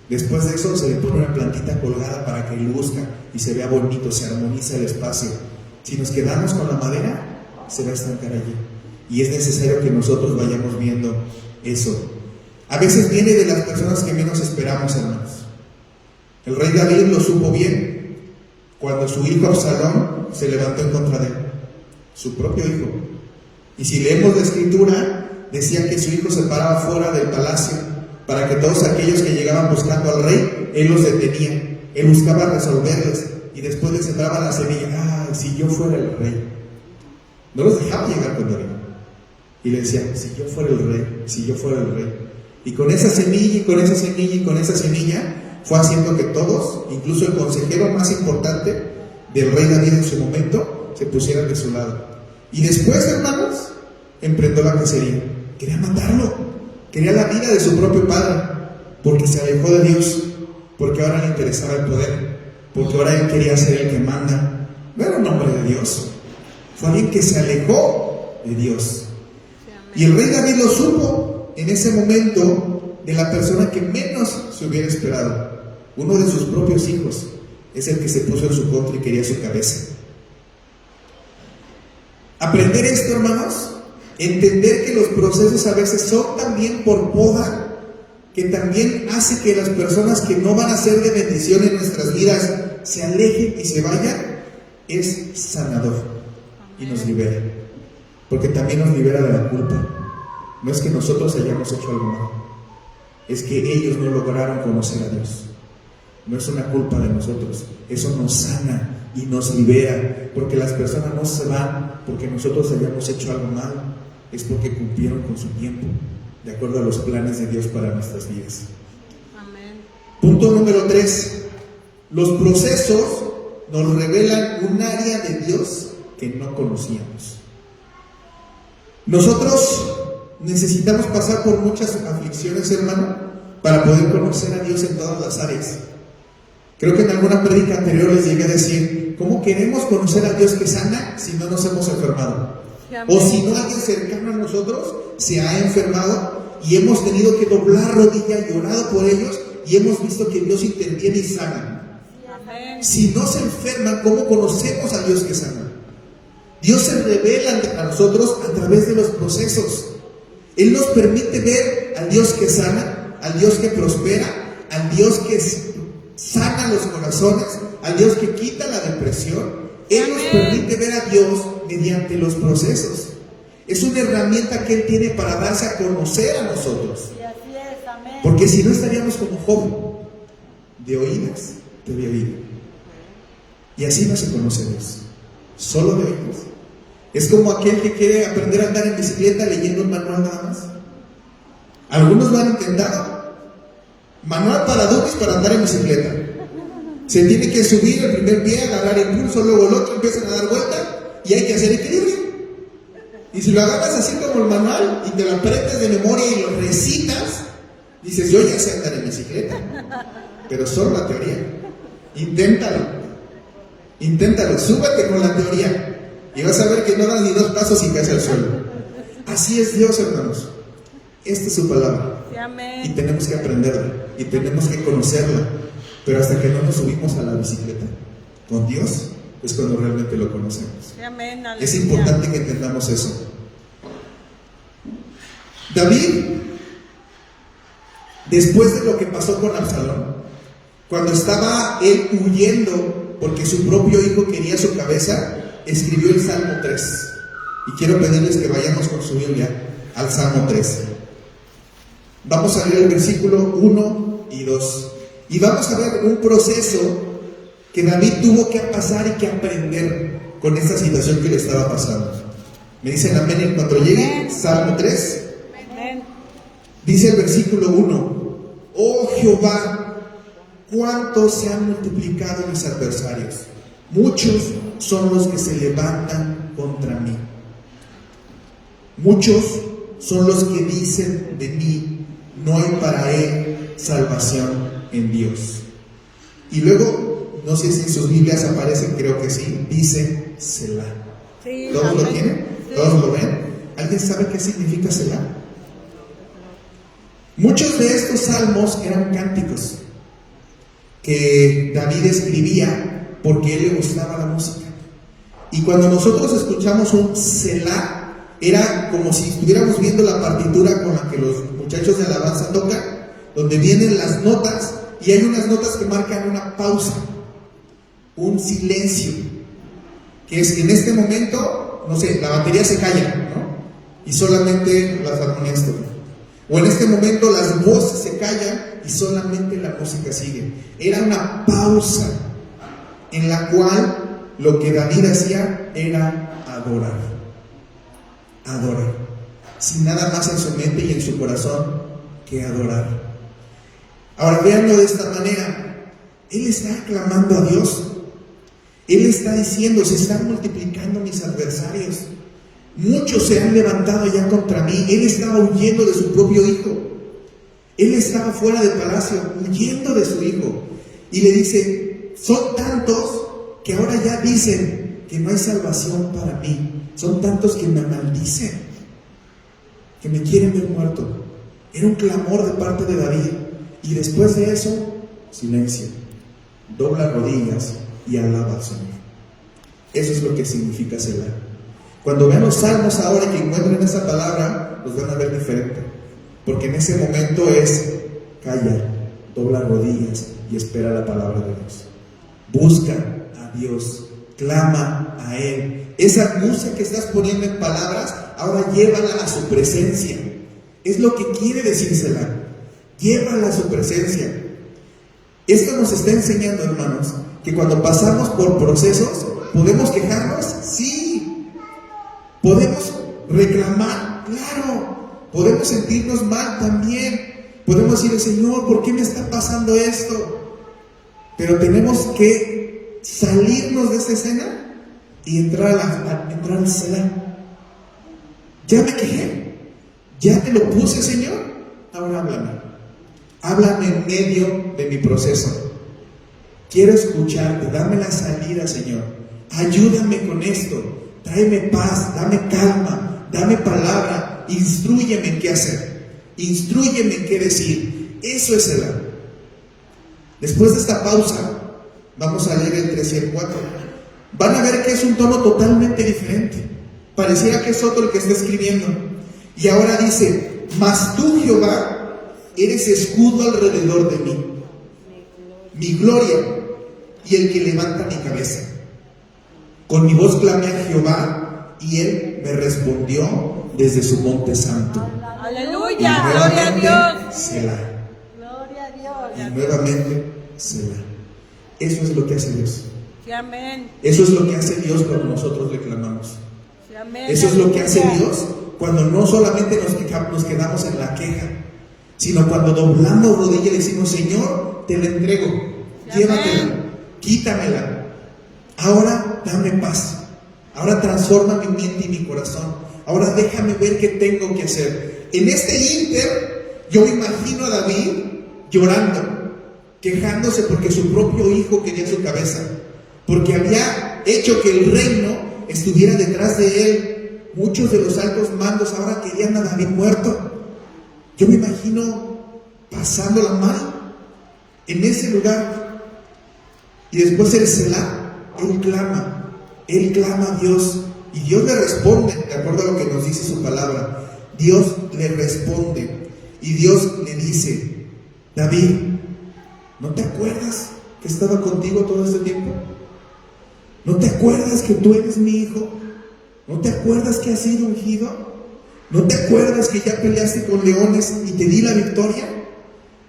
después de eso se le pone una plantita colgada para que luzca y se vea bonito, se armoniza el espacio. Si nos quedamos con la madera, se va a estancar allí, y es necesario que nosotros vayamos viendo eso. A veces viene de las personas que menos esperamos, hermanos. El rey David lo supo bien cuando su hijo Absalón se levantó en contra de él, su propio hijo. Y si leemos la escritura, decía que su hijo se paraba fuera del palacio para que todos aquellos que llegaban buscando al rey, él los detenía, él buscaba resolverles, y después les entraba la semilla: si yo fuera el rey. No los dejaba llegar con David, y le decía: si yo fuera el rey, si yo fuera el rey. Y con esa semilla, y con esa semilla, y con esa semilla, fue haciendo que todos, incluso el consejero más importante del rey David en su momento, se pusieran de su lado. Y después, hermanos, emprendió la cacería. Quería matarlo, quería la vida de su propio padre, porque se alejó de Dios, porque ahora le interesaba el poder, porque ahora él quería ser el que manda. No era un hombre de Dios, fue alguien que se alejó de Dios. Y el rey David lo supo en ese momento de la persona que menos se hubiera esperado. Uno de sus propios hijos es el que se puso en su contra y quería su cabeza. Aprender esto, hermanos, entender que los procesos a veces son también por poda, que también hace que las personas que no van a ser de bendición en nuestras vidas se alejen y se vayan, es sanador y nos libera, porque también nos libera de la culpa. No es que nosotros hayamos hecho algo malo, es que ellos no lograron conocer a Dios. No es una culpa de nosotros, eso nos sana y nos libera, porque las personas no se van porque nosotros hayamos hecho algo malo, es porque cumplieron con su tiempo, de acuerdo a los planes de Dios para nuestras vidas. Amén. Punto número 3. Los procesos nos revelan un área de Dios que no conocíamos. Nosotros necesitamos pasar por muchas aflicciones, hermano, para poder conocer a Dios en todas las áreas. Creo que en alguna prédica anterior les llegué a decir: ¿cómo queremos conocer a Dios que sana si no nos hemos enfermado? O si no alguien cercano a nosotros se ha enfermado y hemos tenido que doblar rodilla y orado por ellos y hemos visto que Dios interviene y sana. Amén. Si no se enferman, ¿cómo conocemos a Dios que sana? Dios se revela a nosotros a través de los procesos. Él nos permite ver al Dios que sana, al Dios que prospera, al Dios que sana los corazones, al Dios que quita la depresión. Él nos permite ver a Dios mediante los procesos. Es una herramienta que Él tiene para darse a conocer a nosotros. Y así es, amén. Porque si no estaríamos como Job, de oídas te había oído. Y así no se conoce a Dios, solo de oídas. Es como aquel que quiere aprender a andar en bicicleta leyendo un manual nada más. Algunos lo han intentado. Manual para adultos para andar en bicicleta. Se tiene que subir el primer pie, agarrar el impulso, luego el otro, empiezan a dar vuelta y hay que hacer equilibrio. Y si lo agarras así como el manual y te lo aprendes de memoria y lo recitas, dices, yo ya sé andar en bicicleta, pero solo la teoría. Inténtalo, súbete con la teoría y vas a ver que no das ni 2 pasos sin caerse al suelo. Así es Dios, hermanos. Esta es su palabra. Sí, amén. Y tenemos que aprenderla y tenemos que conocerla. Pero hasta que no nos subimos a la bicicleta con Dios, es cuando realmente lo conocemos. Sí, amén. Es Aleluya. importante que entendamos eso. David, después de lo que pasó con Absalón, cuando estaba él huyendo porque su propio hijo quería su cabeza, escribió el Salmo 3. Y quiero pedirles que vayamos con su Biblia al Salmo 3. Vamos a leer el versículo 1 y 2. Y vamos a ver un proceso que David tuvo que pasar y que aprender con esta situación que le estaba pasando. Me dicen amén en cuanto llegue. Salmo 3. Amén. Dice el versículo 1: Oh Jehová, cuánto se han multiplicado mis adversarios. Muchos son los que se levantan contra mí. Muchos son los que dicen de mí, no hay para él salvación en Dios. Y luego, no sé si en sus Biblias aparecen, creo que sí, dice Selah. Sí, ¿Todos lo amén. tienen? Sí. ¿Todos lo ven? ¿Alguien sabe qué significa Selah? Muchos de estos salmos eran cánticos que David escribía porque a él le gustaba la música. Y cuando nosotros escuchamos un Selah, era como si estuviéramos viendo la partitura con la que los muchachos de alabanza tocan, donde vienen las notas y hay unas notas que marcan una pausa, un silencio, que es que en este momento, no sé, la batería se calla, ¿no? Y solamente las armonías tocan. O en este momento las voces se callan y solamente la música sigue. Era una pausa en la cual lo que David hacía era adorar. Adorar. Sin nada más en su mente y en su corazón que adorar. Ahora véanlo de esta manera. Él está aclamando a Dios. Él está diciendo, se están multiplicando mis adversarios. Muchos se han levantado ya contra mí. Él estaba huyendo de su propio hijo. Él estaba fuera del palacio, huyendo de su hijo. Y le dice, son tantos que ahora ya dicen que no hay salvación para mí. Son tantos que me maldicen, que me quieren ver muerto. Era un clamor de parte de David. Y después de eso, silencio. Dobla rodillas y alaba al Señor. Eso es lo que significa Selah. Cuando vean los salmos ahora y que encuentren esa palabra, los van a ver diferente. Porque en ese momento es calla, dobla rodillas y espera la palabra de Dios. Busca a Dios, clama a Él. Esa música que estás poniendo en palabras, ahora llévala a su presencia. Es lo que quiere decir Selah. Llévala a su presencia. Esto nos está enseñando, hermanos, que cuando pasamos por procesos, ¿podemos quejarnos? Sí. ¿Podemos reclamar? Claro. ¿Podemos sentirnos mal? También. Podemos decir, Señor, ¿por qué me está pasando esto? Pero tenemos que salirnos de esa escena y entrar al Selah. Ya me quejé, ya te lo puse, Señor, ahora háblame en medio de mi proceso. Quiero escucharte, dame la salida, Señor, ayúdame con esto, tráeme paz, dame calma, dame palabra, instrúyeme en qué hacer, instrúyeme en qué decir. Eso es Selah. Después de esta pausa, vamos a leer el 3 y el 4. Van a ver que es un tono totalmente diferente. Pareciera que es otro el que está escribiendo. Y ahora dice, mas tú, Jehová, eres escudo alrededor de mí, mi gloria y el que levanta mi cabeza. Con mi voz clamé a Jehová y él me respondió desde su monte santo. Y Aleluya. Gloria a nuevamente, Dios. Selah. Gloria a Dios. Y nuevamente, Selah. Eso es lo que hace Dios. Sí, amén. Eso es lo que hace Dios cuando nosotros le clamamos. Sí, amén. Eso es lo que hace Aleluya. Dios cuando no solamente nos quedamos en la queja, sino cuando doblando rodilla le decimos: Señor, te la entrego, Sí, llévatela, amén. quítamela. Ahora dame paz. Ahora transforma mi mente y mi corazón. Ahora déjame ver qué tengo que hacer. En este ínter, yo me imagino a David llorando, quejándose porque su propio hijo quería su cabeza, porque había hecho que el reino estuviera detrás de él. Muchos de los altos mandos ahora querían a David muerto. Yo me imagino pasándola mal en ese lugar. Y después el Selah, él clama a Dios, y Dios le responde, de acuerdo a lo que nos dice su palabra. Dios le responde, y Dios le dice: David, ¿no te acuerdas que estaba contigo todo este tiempo? ¿No te acuerdas que tú eres mi hijo? ¿No te acuerdas que has sido ungido? ¿No te acuerdas que ya peleaste con leones y te di la victoria?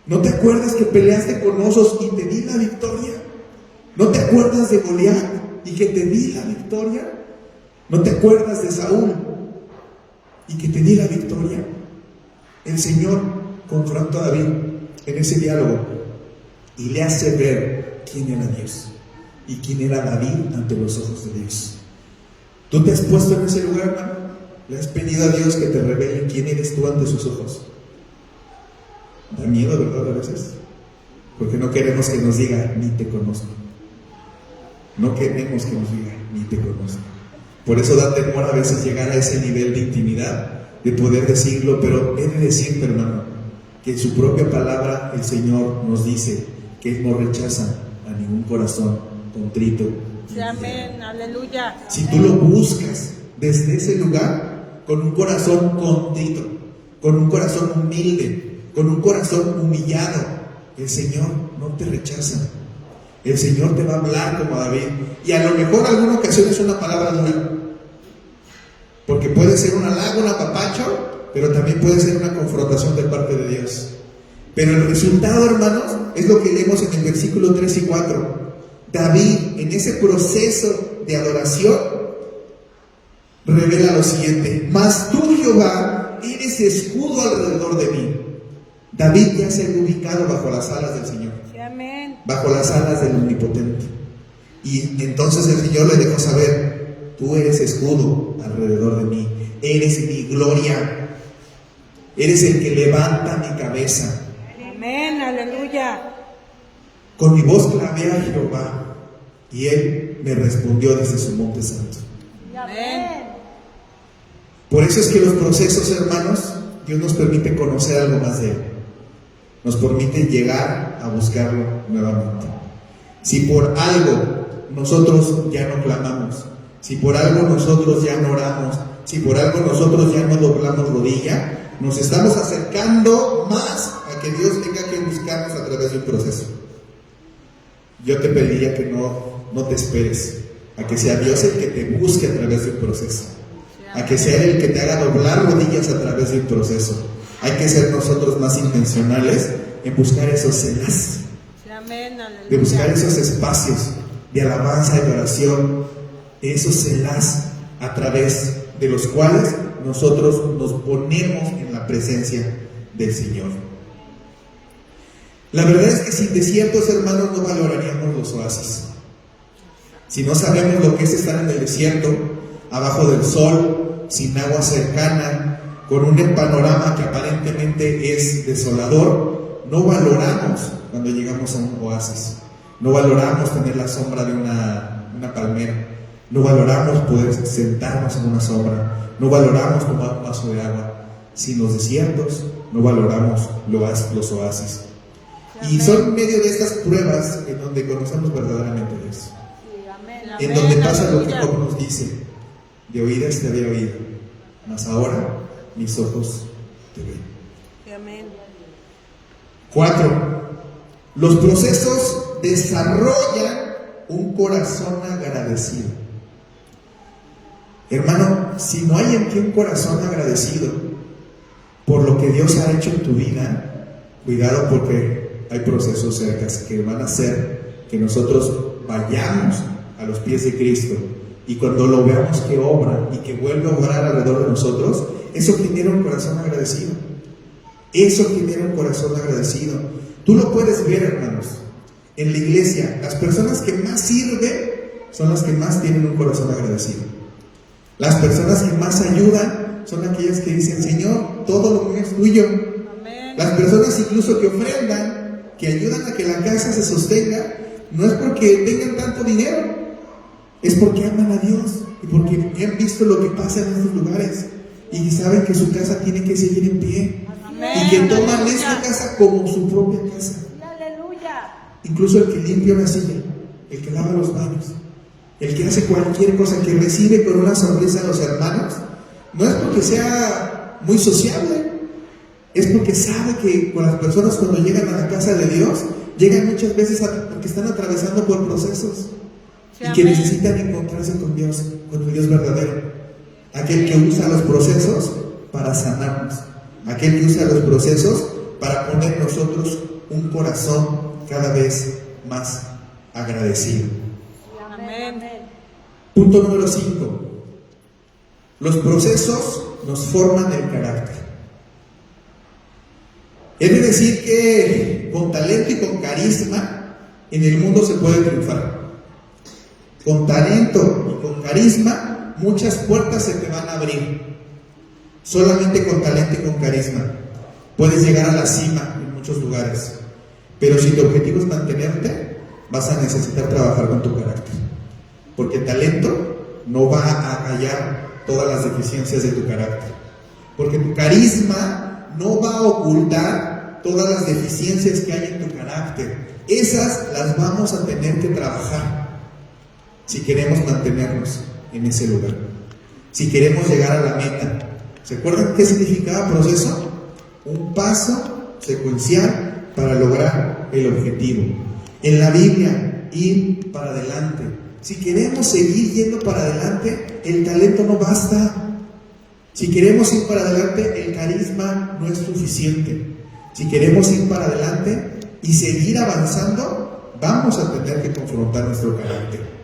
¿No te acuerdas que peleaste con osos y te di la victoria? ¿No te acuerdas de Goliat y que te di la victoria? ¿No te acuerdas de Saúl y que te di la victoria? El Señor confronta a David en ese diálogo y le hace ver quién era Dios y quién era David ante los ojos de Dios. ¿Tú te has puesto en ese lugar, hermano? ¿Le has pedido a Dios que te revele quién eres tú ante sus ojos? Da miedo, ¿verdad? A veces, porque no queremos que nos diga: ni te conozco. No queremos que nos diga: ni te conozco. Por eso da temor a veces llegar a ese nivel de intimidad, de poder decirlo. Pero he de decirte, hermano, que en su propia palabra el Señor nos dice que Él no rechaza a ningún corazón contrito. Sí, amén. Aleluya. Si tú lo buscas desde ese lugar, con un corazón contrito, con un corazón humilde, con un corazón humillado, el Señor no te rechaza. El Señor te va a hablar como a David. Y a lo mejor en alguna ocasión es una palabra dura, porque puede ser un halago, un apapacho, pero también puede ser una confrontación de parte de Dios. Pero el resultado, hermanos, es lo que leemos en el versículo 3 y 4. David, en ese proceso de adoración, revela lo siguiente: mas tú, Jehová, eres escudo alrededor de mí. David ya se ha ubicado bajo las alas del Señor, Sí, amén. bajo las alas del Omnipotente. Y entonces el Señor le dejó saber: tú eres escudo alrededor de mí, eres mi gloria, eres el que levanta mi cabeza. Amén. Aleluya. Con mi voz clamé a Jehová, y Él me respondió desde su monte santo. Amén. Por eso es que los procesos, hermanos, Dios nos permite conocer algo más de Él. Nos permite llegar a buscarlo nuevamente. Si por algo nosotros ya no clamamos, si por algo nosotros ya no oramos, si por algo nosotros ya no doblamos rodilla, nos estamos acercando más a que Dios tenga que buscarnos a través de un proceso. Yo te pediría que no te esperes a que sea Dios el que te busque a través de un proceso, a que sea Él el que te haga doblar rodillas a través de un proceso. Hay que ser nosotros más intencionales en buscar esos celás, Sí, amén. Aleluya. de buscar esos espacios de alabanza y de oración, esos celás a través de los cuales nosotros nos ponemos en la presencia del Señor. La verdad es que sin desiertos, hermanos, no valoraríamos los oasis. Si no sabemos lo que es estar en el desierto, abajo del sol, sin agua cercana, con un panorama que aparentemente es desolador, no valoramos cuando llegamos a un oasis. No valoramos tener la sombra de una palmera. No valoramos poder sentarnos en una sombra. No valoramos tomar un vaso de agua. Sin los desiertos, no valoramos los oasis. Y son en medio de estas pruebas en donde conocemos verdaderamente a Dios. Sí, amén. En donde pasa lo que Aleluya. Job nos dice: de oídas te había oído, mas ahora mis ojos te ven. Sí, amén. 4. Los procesos desarrollan un corazón agradecido. Hermano, si no hay en ti un corazón agradecido por lo que Dios ha hecho en tu vida, cuidado, porque hay procesos cerca que van a hacer que nosotros vayamos a los pies de Cristo, y cuando lo veamos que obra y que vuelve a obrar alrededor de nosotros, eso genera un corazón agradecido. Eso genera un corazón agradecido. Tú lo puedes ver, hermanos, en la iglesia. Las personas que más sirven son las que más tienen un corazón agradecido. Las personas que más ayudan son aquellas que dicen: Señor, todo lo mío es tuyo. Amén. Las personas incluso que ofrendan, que ayudan a que la casa se sostenga, no es porque tengan tanto dinero, es porque aman a Dios y porque han visto lo que pasa en estos lugares y saben que su casa tiene que seguir en pie. Amén. Y que toman Aleluya. esta casa como su propia casa. Aleluya. Incluso el que limpia una silla, el que lava los baños, el que hace cualquier cosa, que recibe con una sonrisa a los hermanos, no es porque sea muy sociable, es porque sabe que con las personas, cuando llegan a la casa de Dios, llegan muchas veces porque están atravesando por procesos y que necesitan encontrarse con Dios, con el Dios verdadero, aquel que usa los procesos para sanarnos, aquel que usa los procesos para poner en nosotros un corazón cada vez más agradecido. Amén. Punto número 5. Los procesos nos forman el carácter. Es de decir que con talento y con carisma en el mundo se puede triunfar. Con talento y con carisma muchas puertas se te van a abrir. Solamente con talento y con carisma puedes llegar a la cima en muchos lugares. Pero si tu objetivo es mantenerte, vas a necesitar trabajar con tu carácter. Porque el talento no va a callar todas las deficiencias de tu carácter. Porque tu carisma no va a ocultar todas las deficiencias que hay en tu carácter. Esas las vamos a tener que trabajar si queremos mantenernos en ese lugar, si queremos llegar a la meta. ¿Se acuerdan qué significaba proceso? Un paso secuencial para lograr el objetivo. En la Biblia, ir para adelante. Si queremos seguir yendo para adelante, el talento no basta. Si queremos ir para adelante, el carisma no es suficiente. Si queremos ir para adelante y seguir avanzando, vamos a tener que confrontar nuestro carácter.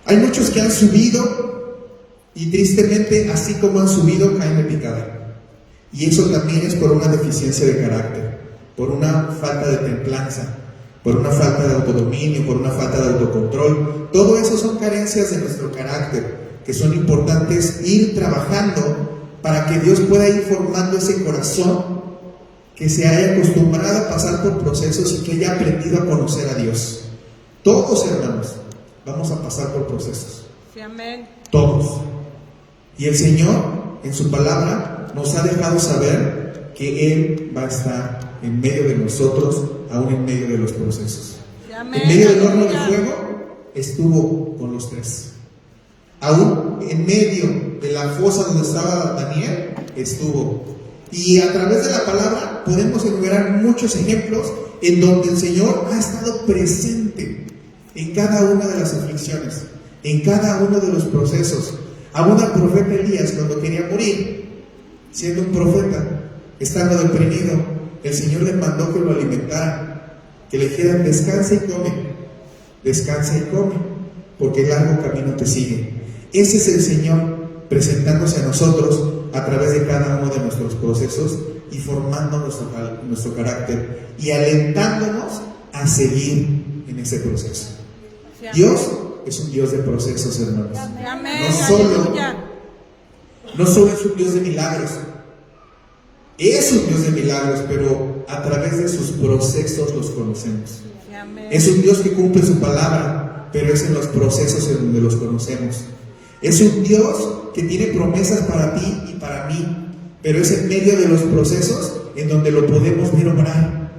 Hay muchos que han subido y tristemente, así como han subido, caen de picada. Y eso también es por una deficiencia de carácter, por una falta de templanza, por una falta de autodominio, por una falta de autocontrol. Todo eso son carencias de nuestro carácter, que son importantes ir trabajando para que Dios pueda ir formando ese corazón que se haya acostumbrado a pasar por procesos y que haya aprendido a conocer a Dios. Todos, hermanos, vamos a pasar por procesos. Sí, amén. Todos. Y el Señor, en su palabra, nos ha dejado saber que Él va a estar en medio de nosotros, aún en medio de los procesos. Sí, amén. En medio del horno de Aleluya. fuego estuvo con los tres. Aún en medio de la fosa donde estaba Daniel, estuvo. Y a través de la palabra podemos enumerar muchos ejemplos en donde el Señor ha estado presente en cada una de las aflicciones, en cada uno de los procesos. Aún al profeta Elías, cuando quería morir, siendo un profeta, estando deprimido, el Señor le mandó que lo alimentara, que le dijeran: descansa y come, porque el largo camino te sigue. Ese es el Señor presentándose a nosotros a través de cada uno de nuestros procesos y formando nuestro carácter y alentándonos a seguir en ese proceso. Sí, amén. Dios es un Dios de procesos, hermanos. Sí, amén. No solo es un Dios de milagros, es un Dios de milagros, pero a través de sus procesos los conocemos. Sí, amén. Es un Dios que cumple su palabra, pero es en los procesos en donde los conocemos. Es un Dios que tiene promesas para ti y para mí, pero es en medio de los procesos en donde lo podemos ver obrar.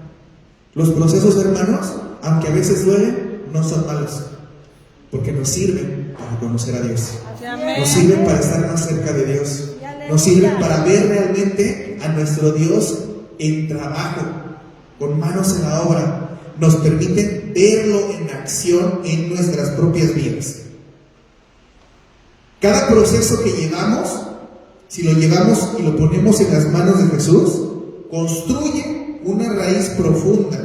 Los procesos, hermanos, aunque a veces duelen, no son malos, porque nos sirven para conocer a Dios. Sí, amén. Nos sirven para estar más cerca de Dios. Nos sirven para ver realmente a nuestro Dios en trabajo, con manos en la obra. Nos permiten verlo en acción en nuestras propias vidas. Cada proceso que llevamos, si lo llevamos y lo ponemos en las manos de Jesús, construye una raíz profunda,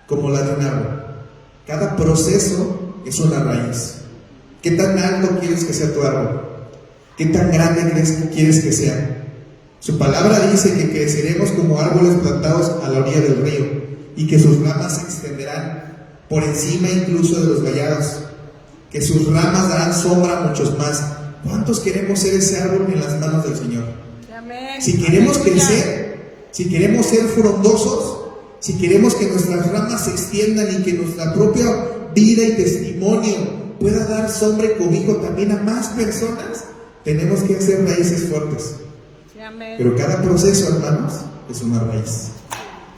como la de un árbol. Cada proceso es una raíz. ¿Qué tan alto quieres que sea tu árbol? ¿Qué tan grande quieres que sea? Su palabra dice que creceremos como árboles plantados a la orilla del río y que sus ramas se extenderán por encima incluso de los vallados, que sus ramas darán sombra a muchos más. ¿Cuántos queremos ser ese árbol en las manos del Señor? Amén. Si queremos Aleluya. crecer, si queremos ser frondosos, si queremos que nuestras ramas se extiendan y que nuestra propia vida y testimonio pueda dar sombra y cobijo también a más personas, tenemos que hacer raíces fuertes. Sí, amén. Pero cada proceso, hermanos, es una raíz.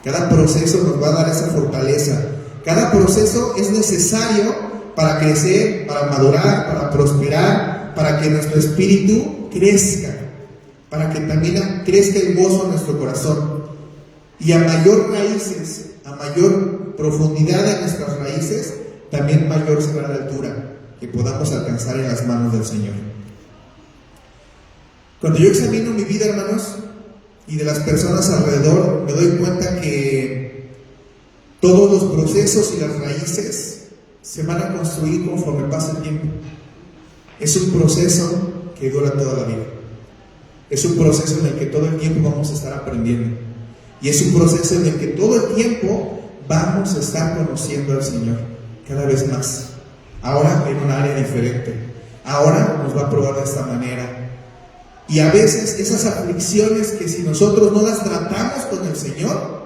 Cada proceso nos va a dar esa fortaleza. Cada proceso es necesario para crecer, para madurar, para prosperar, para que nuestro espíritu crezca, para que también crezca el gozo en nuestro corazón. Y a mayor raíces, a mayor profundidad de nuestras raíces, también mayor será la altura que podamos alcanzar en las manos del Señor. Cuando yo examino mi vida, hermanos, y de las personas alrededor, me doy cuenta que todos los procesos y las raíces se van a construir conforme pasa el tiempo. Es un proceso que dura toda la vida. Es un proceso en el que todo el tiempo vamos a estar aprendiendo. Y es un proceso en el que todo el tiempo vamos a estar conociendo al Señor cada vez más. Ahora en un área diferente. Ahora nos va a probar de esta manera. Y a veces esas aflicciones que si nosotros no las tratamos con el Señor,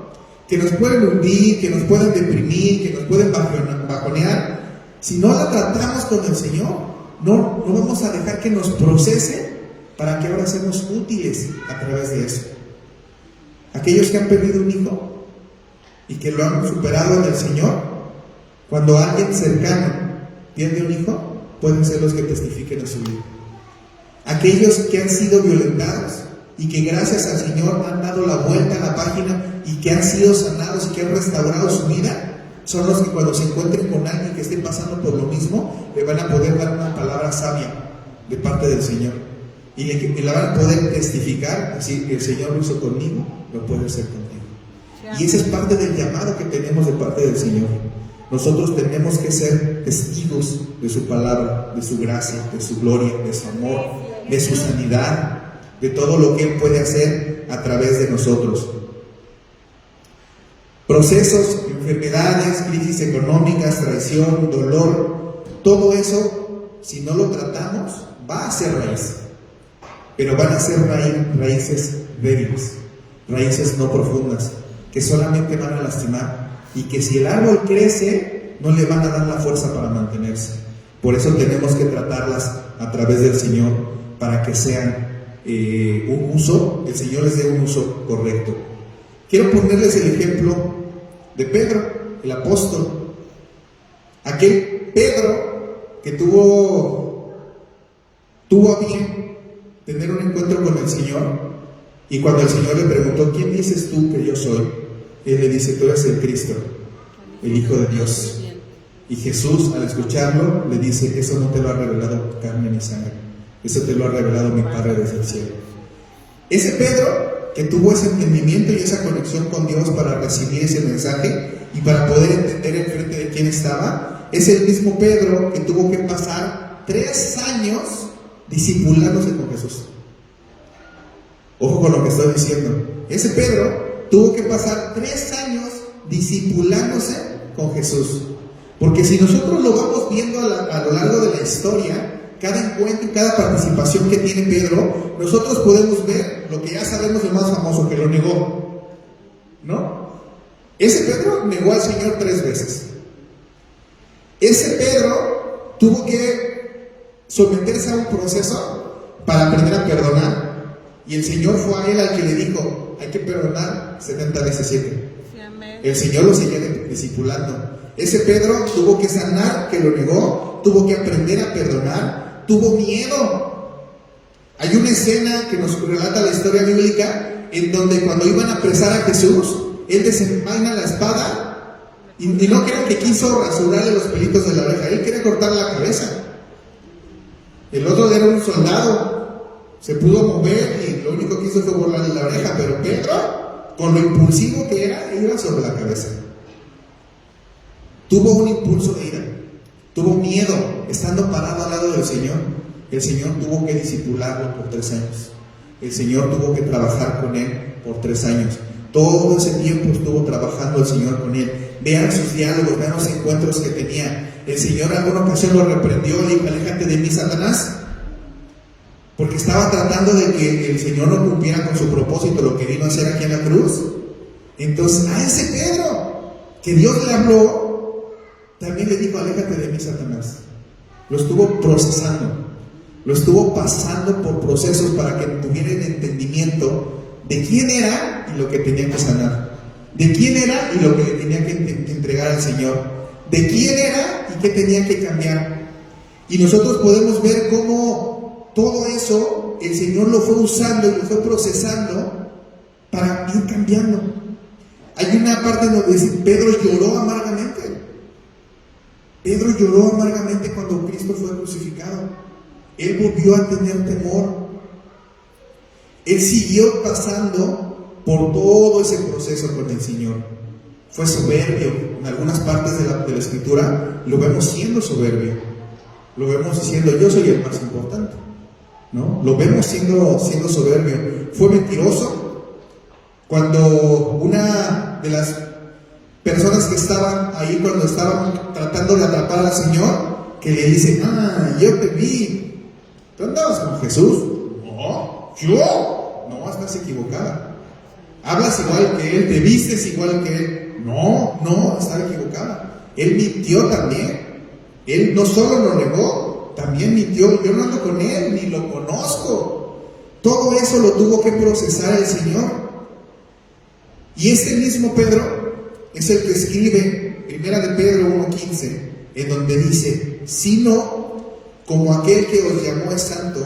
que nos pueden hundir, que nos pueden deprimir, que nos pueden bajonear, si no la tratamos con el Señor, no vamos a dejar que nos procese para que ahora seamos útiles a través de eso. Aquellos que han perdido un hijo y que lo han superado en el Señor, cuando alguien cercano pierde un hijo, pueden ser los que testifiquen a su vida. Aquellos que han sido violentados y que gracias al Señor han dado la vuelta a la página y que han sido sanados y que han restaurado su vida, son los que cuando se encuentren con alguien que esté pasando por lo mismo, le van a poder dar una palabra sabia de parte del Señor y le van a poder testificar, decir, el Señor lo hizo conmigo, lo puede hacer contigo. Y esa es parte del llamado que tenemos de parte del Señor. Nosotros tenemos que ser testigos de su palabra, de su gracia, de su gloria, de su amor, de su sanidad, de todo lo que Él puede hacer a través de nosotros. Procesos, enfermedades, crisis económicas, traición, dolor, todo eso, si no lo tratamos, va a ser raíz. Pero van a ser raíces débiles, raíces no profundas, que solamente van a lastimar y que si el árbol crece, no le van a dar la fuerza para mantenerse. Por eso tenemos que tratarlas a través del Señor para que sean un uso, el Señor les dé un uso correcto. Quiero ponerles el ejemplo de Pedro, el apóstol. Aquel Pedro que tuvo a bien tener un encuentro con el Señor, y cuando el Señor le preguntó, ¿quién dices tú que yo soy? Él le dice, tú eres el Cristo, el Hijo de Dios. Y Jesús, al escucharlo, le dice, eso no te lo ha revelado carne ni sangre, eso te lo ha revelado mi Padre desde el cielo. Ese Pedro que tuvo ese entendimiento y esa conexión con Dios para recibir ese mensaje y para poder entender en frente de quién estaba, es el mismo Pedro que tuvo que pasar 3 años discipulándose con Jesús. Ojo con lo que estoy diciendo. Ese Pedro tuvo que pasar 3 años discipulándose con Jesús. Porque si nosotros lo vamos viendo a lo largo de la historia, cada encuentro y cada participación que tiene Pedro, nosotros podemos ver lo que ya sabemos del más famoso, que lo negó, ¿no? Ese Pedro negó al Señor 3 veces. Ese Pedro tuvo que someterse a un proceso para aprender a perdonar. Y el Señor fue a él al que le dijo, hay que perdonar 70 veces 7. Sí, amén. El Señor lo seguía discipulando. Ese Pedro tuvo que sanar, que lo negó, tuvo que aprender a perdonar, tuvo miedo. Hay una escena que nos relata la historia bíblica en donde cuando iban a apresar a Jesús, él desenvaina la espada y no creo que quiso rasurarle los pelitos de la oreja, él quería cortar la cabeza. El otro era un soldado, se pudo mover y lo único que hizo fue volarle la oreja, pero Pedro, con lo impulsivo que era, iba sobre la cabeza. Tuvo un impulso de ira, tuvo miedo, estando parado al lado del Señor. El Señor tuvo que discipularlo por 3 años. El Señor tuvo que trabajar con él por 3 años. Todo ese tiempo estuvo trabajando el Señor con él. Vean sus diálogos, vean los encuentros que tenía. El Señor en alguna ocasión lo reprendió, le dijo: aléjate de mí, Satanás, porque estaba tratando de que el Señor no cumpliera con su propósito, lo que vino a hacer aquí en la cruz. Entonces a ese Pedro que Dios le habló, también le dijo: aléjate de mí, Satanás. Lo estuvo procesando, lo estuvo pasando por procesos para que tuviera el entendimiento de quién era y lo que tenía que sanar, de quién era y lo que le tenía que entregar al Señor, de quién era y qué tenía que cambiar. Y nosotros podemos ver cómo todo eso el Señor lo fue usando y lo fue procesando para ir cambiando. Hay una parte donde dice: Pedro lloró amargamente. Pedro lloró amargamente cuando Cristo fue crucificado. Él volvió a tener temor. Él siguió pasando por todo ese proceso con el Señor. Fue soberbio. En algunas partes de la Escritura lo vemos siendo soberbio. Lo vemos diciendo: yo soy el más importante, ¿no? Lo vemos siendo soberbio. Fue mentiroso. Cuando una de las personas que estaban ahí, cuando estaban tratando de atrapar al Señor, que le dice: yo te vi, ¿tú andabas con Jesús? No, yo. No, estás equivocada. Hablas igual que él, te vistes igual que él. No, estaba equivocada. Él mintió también. Él no solo lo negó, también mintió. Yo no ando con él, ni lo conozco. Todo eso lo tuvo que procesar el Señor. Y este mismo Pedro es el que escribe Primera de Pedro 1:15, en donde dice: sino como aquel que os llamó es santo,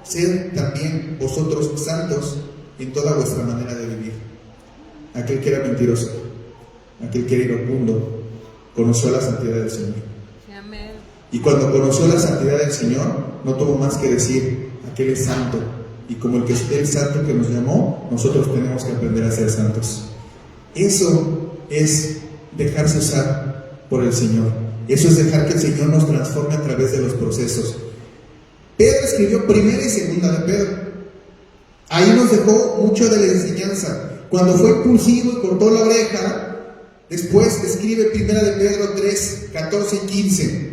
sed también vosotros santos en toda vuestra manera de vivir. Aquel que era mentiroso, aquel que era iracundo, conoció la santidad del Señor. Amén. Y cuando conoció la santidad del Señor, no tuvo más que decir: aquel es santo. Y como el que es el santo que nos llamó, nosotros tenemos que aprender a ser santos. Eso es dejarse usar por el Señor. Eso es dejar que el Señor nos transforme a través de los procesos. Pedro escribió Primera y Segunda de Pedro. Ahí nos dejó mucho de la enseñanza. Cuando fue impulsivo y cortó la oreja, después escribe Primera de Pedro 3, 14 y 15.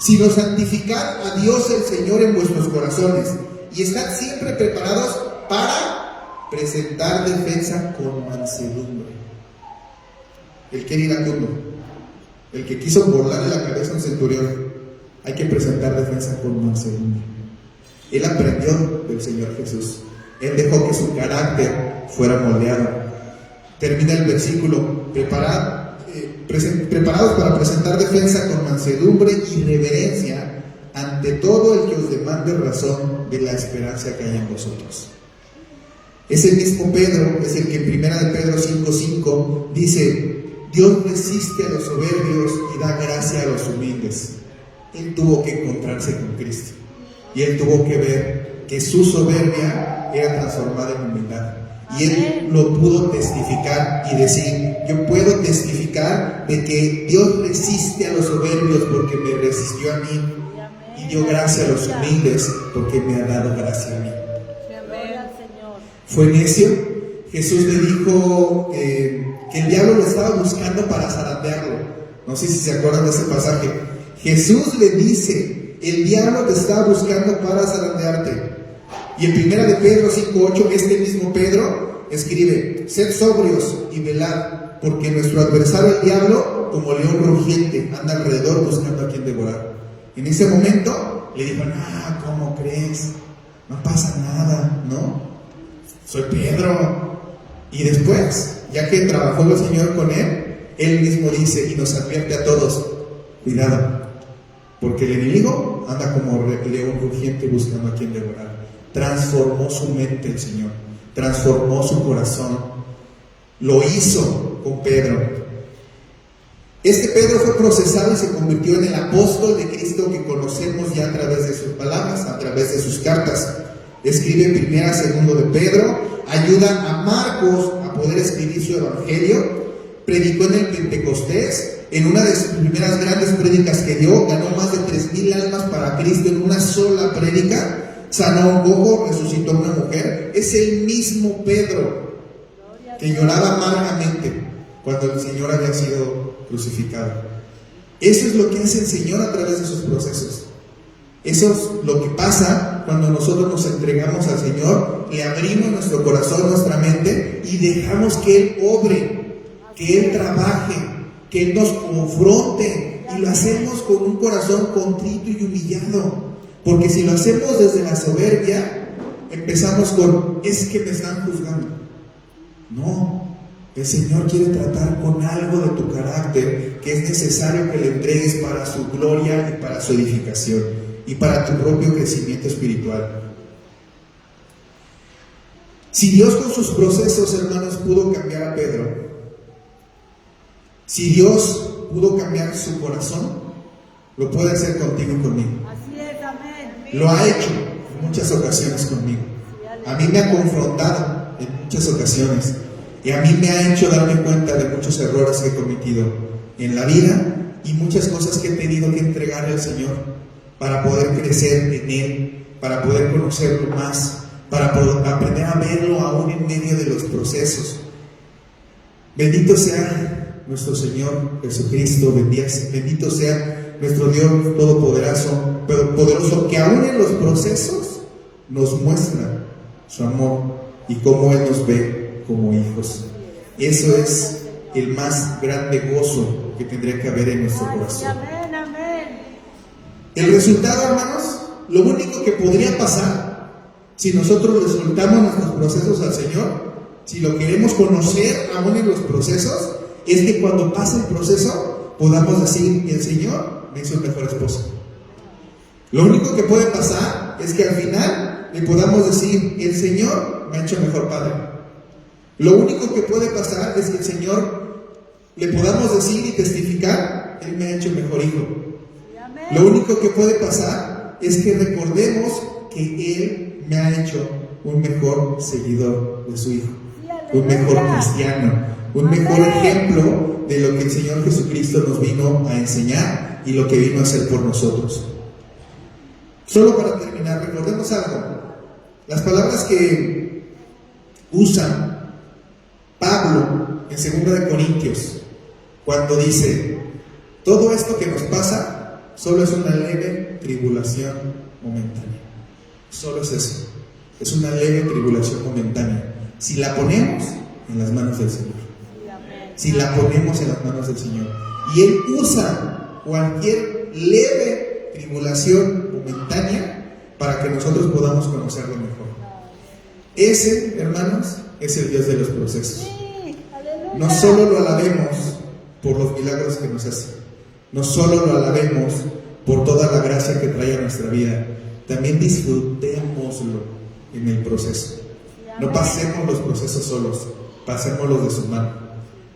Sino santificad a Dios el Señor en vuestros corazones y estad siempre preparados para presentar defensa con mansedumbre. El que era iracundo, el que quiso volarle la cabeza a un centurión, hay que presentar defensa con mansedumbre. Él aprendió del Señor Jesús. Él dejó que su carácter fuera moldeado. Termina el versículo: preparados para presentar defensa con mansedumbre y reverencia ante todo el que os demande razón de la esperanza que hay en vosotros. Ese mismo Pedro es el que en Primera de Pedro 5:5 dice: Dios resiste a los soberbios y da gracia a los humildes. Él tuvo que encontrarse con Cristo y él tuvo que ver que su soberbia era transformada en humildad. Y él lo pudo testificar y decir: yo puedo testificar de que Dios resiste a los soberbios porque me resistió a mí, y dio gracia a los humildes porque me ha dado gracia a mí. ¿Fue necio? Jesús le dijo que el diablo lo estaba buscando para zarandearlo. No sé si se acuerdan de ese pasaje. Jesús le dice: el diablo te está buscando para zarandearte. Y en Primera de Pedro 5:8, este mismo Pedro escribe: sed sobrios y velad, porque nuestro adversario el diablo, como león rugiente, anda alrededor buscando a quien devorar. En ese momento le dijo: ¿cómo crees? No pasa nada, ¿no? Soy Pedro. Y después, ya que trabajó el Señor con él mismo dice y nos advierte a todos: cuidado, porque el enemigo anda como león rugiente buscando a quien devorar. Transformó su mente el Señor, transformó su corazón. Lo hizo con Pedro. Este Pedro fue procesado y se convirtió en el apóstol de Cristo que conocemos ya a través de sus palabras, a través de sus cartas. Escribe primera, segundo de Pedro, ayuda a Marcos a poder escribir su evangelio, predicó en el Pentecostés, en una de sus primeras grandes prédicas que dio, ganó más de 3,000 almas para Cristo en una sola prédica, sanó a un cojo, resucitó a una mujer. Es el mismo Pedro que lloraba amargamente cuando el Señor había sido crucificado. Eso es lo que hace el Señor a través de sus procesos. Eso es lo que pasa cuando nosotros nos entregamos al Señor, le abrimos nuestro corazón, nuestra mente y dejamos que Él obre, que Él trabaje, que Él nos confronte, y lo hacemos con un corazón contrito y humillado. Porque si lo hacemos desde la soberbia, empezamos con, es que me están juzgando. No, el Señor quiere tratar con algo de tu carácter que es necesario que le entregues para su gloria y para su edificación y para tu propio crecimiento espiritual. Si Dios con sus procesos, hermanos, pudo cambiar a Pedro, si Dios pudo cambiar su corazón, lo puede hacer contigo y conmigo. Así es, amén. Lo ha hecho en muchas ocasiones conmigo. A mí me ha confrontado en muchas ocasiones y a mí me ha hecho darme cuenta de muchos errores que he cometido en la vida y muchas cosas que he tenido que entregarle al Señor para poder crecer en Él, para poder conocerlo más, para poder aprender a verlo aún en medio de los procesos. Bendito sea nuestro Señor Jesucristo, bendito sea nuestro Dios todopoderoso, que aún en los procesos nos muestra su amor y cómo Él nos ve como hijos. Eso es el más grande gozo que tendría que haber en nuestro corazón. Amén, amén. El resultado, hermanos, lo único que podría pasar si nosotros le soltamos nuestros procesos al Señor, si lo queremos conocer aún en los procesos, es que cuando pase el proceso podamos decir, el Señor me hizo el mejor esposo. Lo único que puede pasar es que al final le podamos decir, el Señor me ha hecho mejor padre. Lo único que puede pasar es que el Señor le podamos decir y testificar, Él me ha hecho mejor hijo. Lo único que puede pasar es que recordemos que Él me ha hecho un mejor seguidor de su hijo, un mejor cristiano, un mejor ejemplo de lo que el Señor Jesucristo nos vino a enseñar y lo que vino a hacer por nosotros. Solo para terminar, recordemos algo. Las palabras que usa Pablo en 2 de Corintios, cuando dice, todo esto que nos pasa solo es una leve tribulación momentánea. Solo es eso, es una leve tribulación momentánea. Si la ponemos en las manos del Señor, si la ponemos en las manos del Señor, y Él usa cualquier leve tribulación momentánea para que nosotros podamos conocerlo mejor. Ese, hermanos, es el Dios de los procesos. No solo lo alabemos por los milagros que nos hace, no solo lo alabemos por toda la gracia que trae a nuestra vida, también disfrutémoslo en el proceso. No pasemos los procesos solos, pasémoslos de su mano,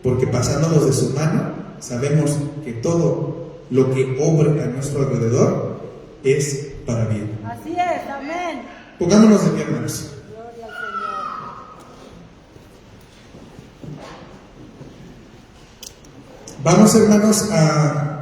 porque pasándolos de su mano sabemos que todo lo que obra a nuestro alrededor es para bien. Así es, amén. Pongámonos de pie, hermanos. Gloria al Señor. Vamos, hermanos, a